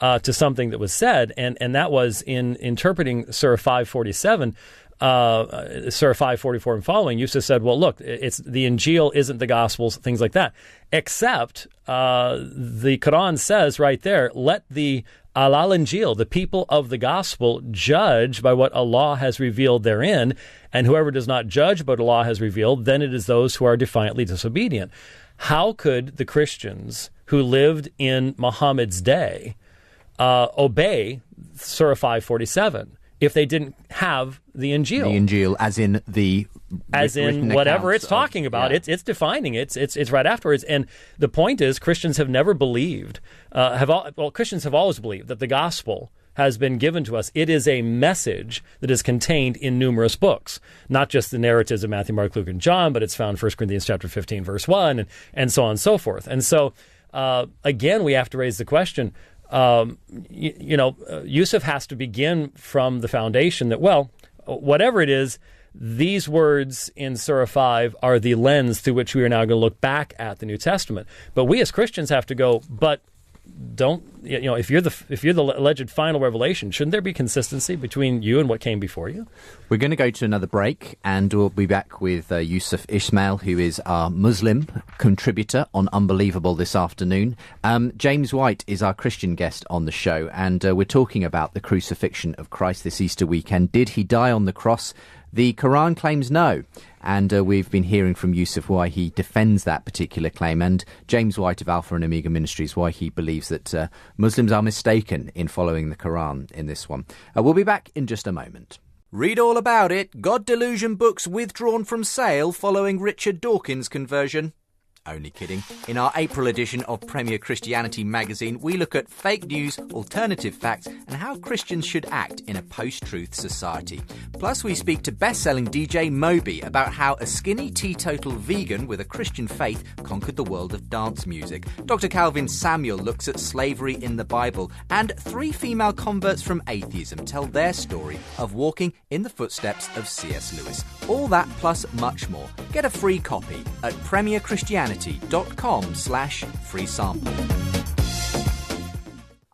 Speaker 3: to something that was said, and that was in interpreting Surah 547. Surah 544 and following, Yusuf said, well, look, it's the Injil isn't the Gospels, things like that. Except the Quran says right there, let the Al-Injil, the people of the Gospel, judge by what Allah has revealed therein, and whoever does not judge by what Allah has revealed, then it is those who are defiantly disobedient. How could the Christians who lived in Muhammad's day obey Surah 547? If they didn't have the Injil.
Speaker 1: The Injil, as in
Speaker 3: whatever it's talking about. Yeah. It's defining it. It's right afterwards. And the point is, Christians have never believed, Christians have always believed that the gospel has been given to us. It is a message that is contained in numerous books, not just the narratives of Matthew, Mark, Luke, and John, but it's found in 1 Corinthians chapter 15, verse 1, and so on and so forth. And so, again, we have to raise the question, Yusuf has to begin from the foundation that, well, whatever it is, these words in Surah 5 are the lens through which we are now going to look back at the New Testament. But we as Christians have to go, but don't, if you're the alleged final revelation, shouldn't there be consistency between you and what came before you?
Speaker 1: We're going to go to another break, and we'll be back with Yusuf Ismail, who is our Muslim contributor on Unbelievable this afternoon. James White is our Christian guest on the show, and we're talking about the crucifixion of Christ this Easter weekend. Did he die on the cross? The Quran claims no, and we've been hearing from Yusuf why he defends that particular claim, and James White of Alpha and Omega Ministries why he believes that Muslims are mistaken in following the Quran in this one. We'll be back in just a moment. Read all about it. God Delusion books withdrawn from sale following Richard Dawkins' conversion. Only kidding. In our April edition of Premier Christianity magazine, we look at fake news, alternative facts, and how Christians should act in a post-truth society. Plus, we speak to best-selling DJ Moby about how a skinny teetotal vegan with a Christian faith conquered the world of dance music. Dr. Calvin Samuel looks at slavery in the Bible, and 3 female converts from atheism tell their story of walking in the footsteps of C.S. Lewis. All that plus much more. Get a free copy at premierchristianity.com/free sample.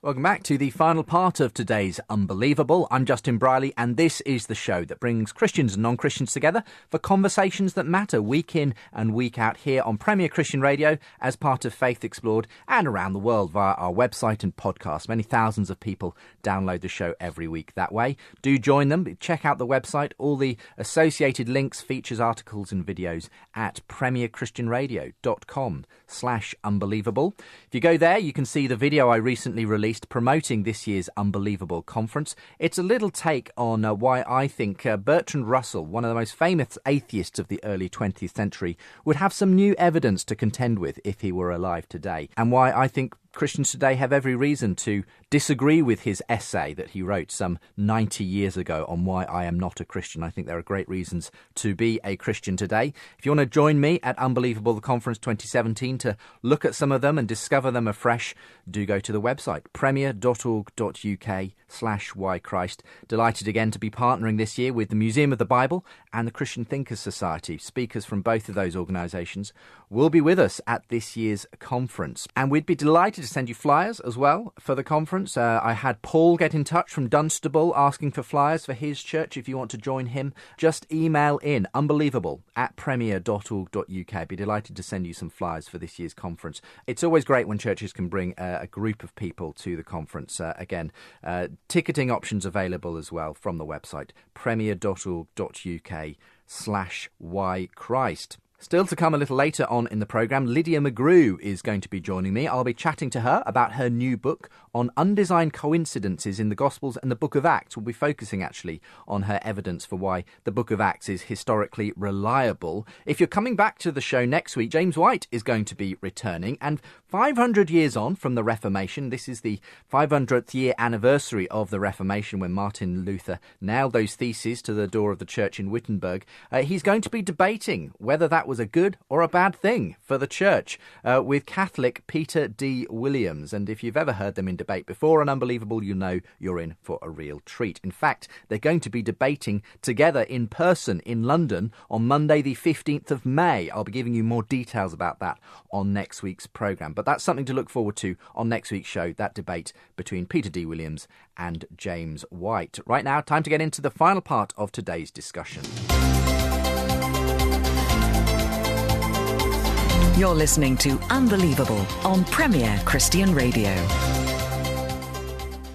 Speaker 1: Welcome back to the final part of today's Unbelievable. I'm Justin Briley, and this is the show that brings Christians and non-Christians together for conversations that matter week in and week out here on Premier Christian Radio as part of Faith Explored and around the world via our website and podcast. Many thousands of people download the show every week that way. Do join them. Check out the website. All the associated links, features, articles and videos at premierchristianradio.com/unbelievable. If you go there, you can see the video I recently released promoting this year's Unbelievable conference. It's a little take on why I think Bertrand Russell, one of the most famous atheists of the early 20th century, would have some new evidence to contend with if he were alive today, and why I think Christians today have every reason to disagree with his essay that he wrote some 90 years ago on why I am not a Christian. I think there are great reasons to be a Christian today. If you want to join me at Unbelievable the Conference 2017 to look at some of them and discover them afresh, do go to the website premier.org.uk/whychrist. Delighted again to be partnering this year with the Museum of the Bible and the Christian Thinkers Society. Speakers from both of those organisations will be with us at this year's conference, and we'd be delighted to send you flyers as well for the conference. I had Paul get in touch from Dunstable asking for flyers for his church. If you want to join him, just email in unbelievable@premier.org.uk. I'd be delighted to send you some flyers for this year's conference. It's always great when churches can bring a group of people to the conference. Again, ticketing options available as well from the website, premier.org.uk/whychrist. Still to come a little later on in the programme, Lydia McGrew is going to be joining me. I'll be chatting to her about her new book on undesigned coincidences in the Gospels and the Book of Acts. We'll be focusing actually on her evidence for why the Book of Acts is historically reliable. If you're coming back to the show next week, James White is going to be returning. And 500 years on from the Reformation, this is the 500th year anniversary of the Reformation when Martin Luther nailed those theses to the door of the church in Wittenberg. He's going to be debating whether that was a good or a bad thing for the church with Catholic Peter D. Williams. And if you've ever heard them in debate before on Unbelievable, you know you're in for a real treat. In fact, they're going to be debating together in person in London on Monday the 15th of May. I'll be giving you more details about that on next week's programme. But that's something to look forward to on next week's show, that debate between Peter D. Williams and James White. Right now, time to get into the final part of today's discussion.
Speaker 7: You're listening to Unbelievable on Premier Christian Radio.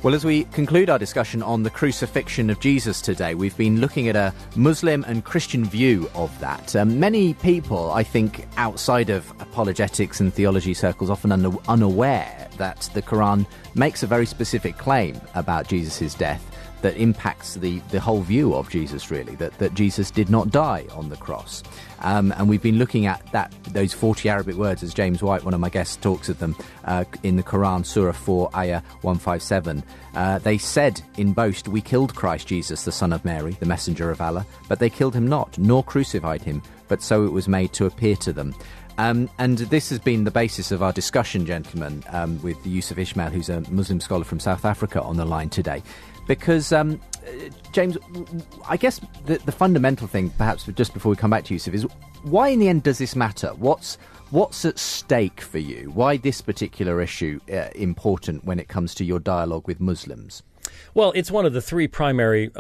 Speaker 1: Well, as we conclude our discussion on the crucifixion of Jesus today, we've been looking at a Muslim and Christian view of that. Many people, I think, outside of apologetics and theology circles, often unaware that the Quran makes a very specific claim about Jesus' death that impacts the whole view of Jesus, really, that Jesus did not die on the cross. And we've been looking at those 40 Arabic words, as James White, one of my guests, talks of them in the Quran, Surah 4, Ayah 157. They said in boast, "We killed Christ Jesus, the Son of Mary, the Messenger of Allah, but they killed him not, nor crucified him, but so it was made to appear to them." And this has been the basis of our discussion, gentlemen, with Yusuf Ismail, who's a Muslim scholar from South Africa, on the line today. Because, James, I guess the fundamental thing, perhaps just before we come back to Yusuf, is why in the end does this matter? What's at stake for you? Why this particular issue important when it comes to your dialogue with Muslims?
Speaker 3: Well, it's one of the three primary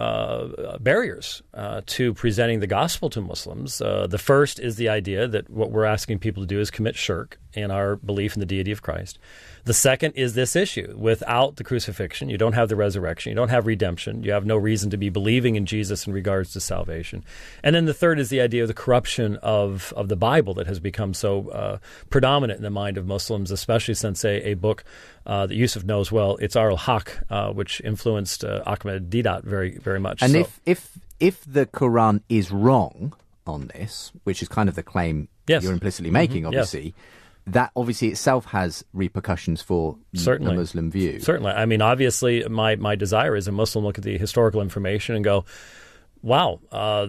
Speaker 3: barriers to presenting the gospel to Muslims. The first is the idea that what we're asking people to do is commit shirk in our belief in the deity of Christ. The second is this issue. Without the crucifixion, you don't have the resurrection, you don't have redemption, you have no reason to be believing in Jesus in regards to salvation. And then the third is the idea of the corruption of the Bible that has become so predominant in the mind of Muslims, especially since a book that Yusuf knows well, it's al-Haq, which influenced Ahmed Didat very, very much.
Speaker 1: And if the Quran is wrong on this, which is kind of the claim you're implicitly making, obviously, that obviously itself has repercussions for the Muslim view.
Speaker 3: Certainly. I mean, obviously, my desire as a Muslim look at the historical information and go, wow,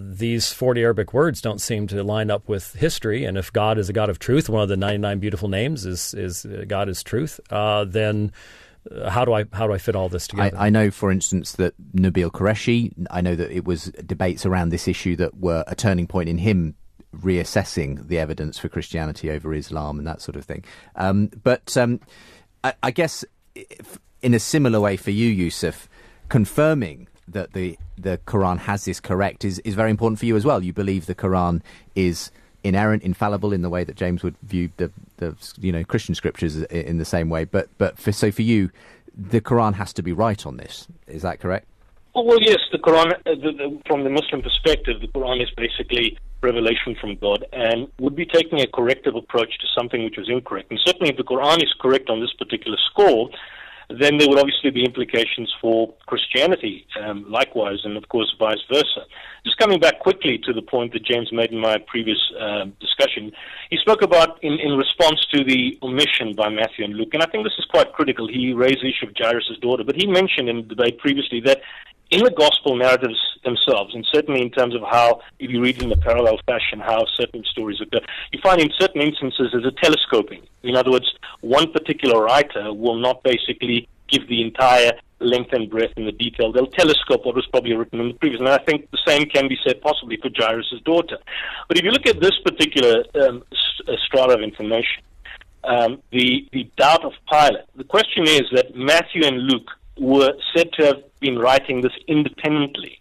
Speaker 3: these 40 Arabic words don't seem to line up with history. And if God is a God of truth, one of the 99 beautiful names is God is truth, then how do I fit all this together?
Speaker 1: I know, for instance, that Nabil Qureshi, I know that it was debates around this issue that were a turning point in him reassessing the evidence for Christianity over Islam and that sort of thing. But I guess in a similar way for you, Yusuf, confirming that the Quran has this correct is very important for you as well. You believe the Quran is inerrant, infallible in the way that James would view the Christian scriptures in the same way. But for you, the Quran has to be right on this. Is that correct?
Speaker 4: Well, yes, the Quran, from the Muslim perspective, the Quran is basically revelation from God and would be taking a corrective approach to something which was incorrect. And certainly if the Quran is correct on this particular score, then there would obviously be implications for Christianity likewise, and of course vice versa. Just coming back quickly to the point that James made in my previous discussion, he spoke about in response to the omission by Matthew and Luke, and I think this is quite critical. He raised the issue of Jairus' daughter, but he mentioned in the debate previously that in the gospel narratives themselves, and certainly in terms of how, if you read in a parallel fashion, how certain stories occur, you find in certain instances there's a telescoping. In other words, one particular writer will not basically give the entire length and breadth and the detail. They'll telescope what was probably written in the previous. And I think the same can be said possibly for Jairus' daughter. But if you look at this particular strata of information, the doubt of Pilate. The question is that Matthew and Luke were said to have been writing this independently.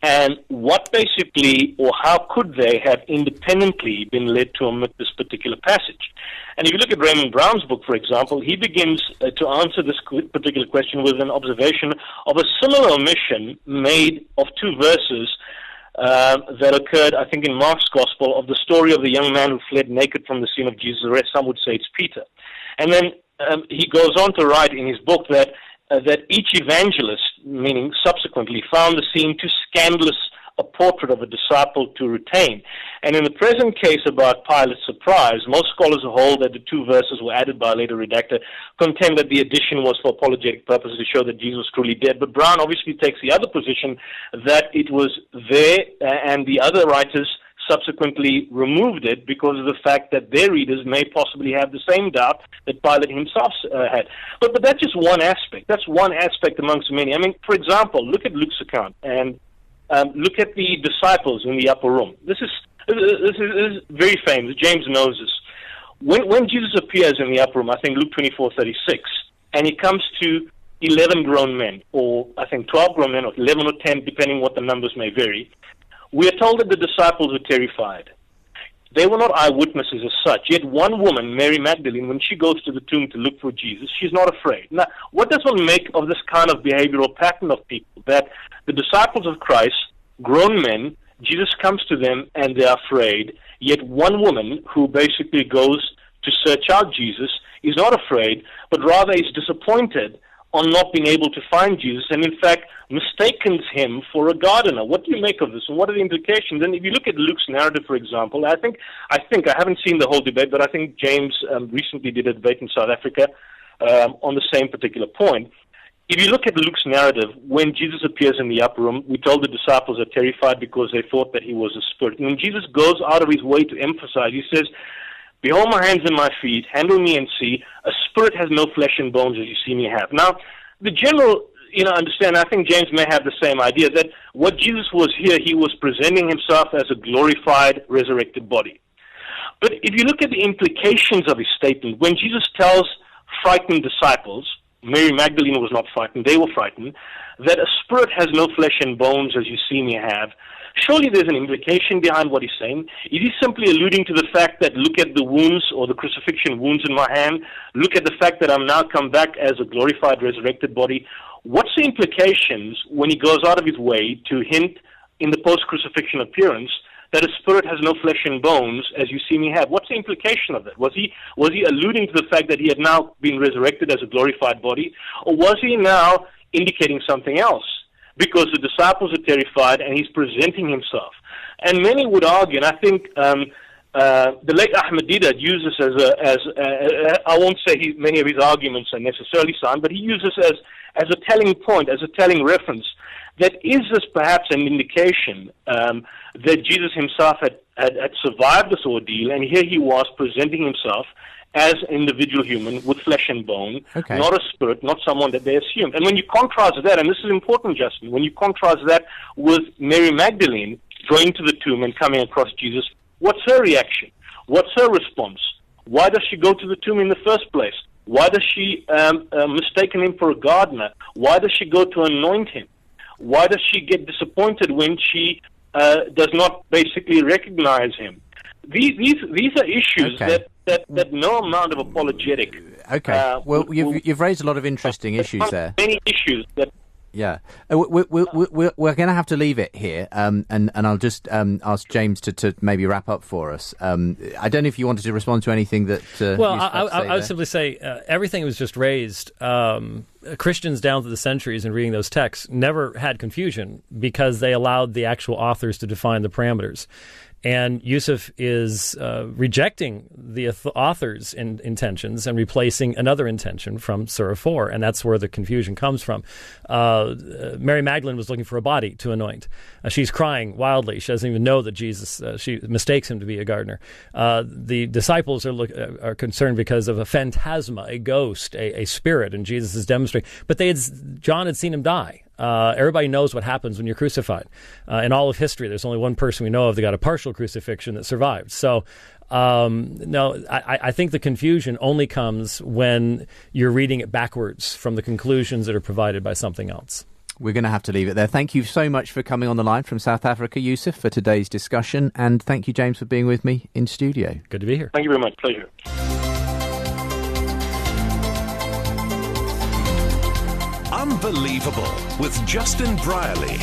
Speaker 4: And what basically, or how could they have independently been led to omit this particular passage? And if you look at Raymond Brown's book, for example, he begins to answer this particular question with an observation of a similar omission made of two verses that occurred, I think, in Mark's Gospel, of the story of the young man who fled naked from the scene of Jesus' arrest. Some would say it's Peter. And then he goes on to write in his book that each evangelist, meaning subsequently, found the scene too scandalous a portrait of a disciple to retain. And in the present case about Pilate's surprise, most scholars hold that the two verses were added by a later redactor, contend that the addition was for apologetic purposes to show that Jesus was truly dead. But Brown obviously takes the other position that it was there, and the other writers subsequently removed it because of the fact that their readers may possibly have the same doubt that Pilate himself had. But that's just one aspect. That's one aspect amongst many. I mean, for example, look at Luke's account and look at the disciples in the upper room. This is very famous. James knows this. When Jesus appears in the upper room, I think Luke 24:36, and he comes to 11 grown men, or I think 12 grown men, or 11 or 10, depending what the numbers may vary, we are told that the disciples were terrified. They were not eyewitnesses as such. Yet one woman, Mary Magdalene, when she goes to the tomb to look for Jesus, she's not afraid. Now, what does one make of this kind of behavioral pattern of people? That the disciples of Christ, grown men, Jesus comes to them and they're afraid, yet one woman who basically goes to search out Jesus is not afraid, but rather is disappointed on not being able to find Jesus, and in fact mistakens him for a gardener. What do you make of this, and what are the implications? And if you look at Luke's narrative, for example, I haven't seen the whole debate, but I think James recently did a debate in South Africa on the same particular point. If you look at Luke's narrative, when Jesus appears in the upper room, we told the disciples are terrified because they thought that he was a spirit. And when Jesus goes out of his way to emphasize, he says, "Behold my hands and my feet, handle me and see. A spirit has no flesh and bones as you see me have." Now, the general, understand, I think James may have the same idea, that what Jesus was here, he was presenting himself as a glorified, resurrected body. But if you look at the implications of his statement, when Jesus tells frightened disciples, Mary Magdalene was not frightened, they were frightened, that a spirit has no flesh and bones as you see me have, surely there's an implication behind what he's saying. Is he simply alluding to the fact that look at the wounds or the crucifixion wounds in my hand, look at the fact that I'm now come back as a glorified, resurrected body? What's the implications when he goes out of his way to hint in the post-crucifixion appearance that a spirit has no flesh and bones as you see me have? What's the implication of that? Was he alluding to the fact that he had now been resurrected as a glorified body, or was he now indicating something else? Because the disciples are terrified and he's presenting himself. And many would argue, and I think the late Ahmed Didat uses I won't say many of his arguments are necessarily sound, but he uses as a telling point, as a telling reference, that is this perhaps an indication that Jesus himself had survived this ordeal, and here he was presenting himself as an individual human with flesh and bone, not a spirit, not someone that they assumed. And when you contrast that, and this is important, Justin, when you contrast that with Mary Magdalene going to the tomb and coming across Jesus, what's her reaction? What's her response? Why does she go to the tomb in the first place? Why does she mistaken him for a gardener? Why does she go to anoint him? Why does she get disappointed when she does not basically recognize him? These are issues that no amount of apologetic.
Speaker 1: Well, you've raised a lot of interesting issues there.
Speaker 4: Many issues that.
Speaker 1: Yeah, we're going to have to leave it here, and I'll just ask James to maybe wrap up for us. I don't know if you wanted to respond to anything that.
Speaker 3: I would simply say everything was just raised. Christians down through the centuries in reading those texts never had confusion because they allowed the actual authors to define the parameters. And Yusuf is rejecting the author's intentions and replacing another intention from Surah 4, and that's where the confusion comes from. Mary Magdalene was looking for a body to anoint. She's crying wildly. She doesn't even know that Jesus, she mistakes him to be a gardener. The disciples are concerned because of a phantasma, a ghost, a spirit, and Jesus is demonstrating. But John had seen him die. Everybody knows what happens when you're crucified. In all of history, there's only one person we know of that got a partial crucifixion that survived. So, no, I think the confusion only comes when you're reading it backwards from the conclusions that are provided by something else.
Speaker 1: We're going to have to leave it there. Thank you so much for coming on the line from South Africa, Yusuf, for today's discussion. And thank you, James, for being with me in studio.
Speaker 3: Good to be here.
Speaker 4: Thank you very much. Pleasure.
Speaker 5: Unbelievable with Justin Brierley.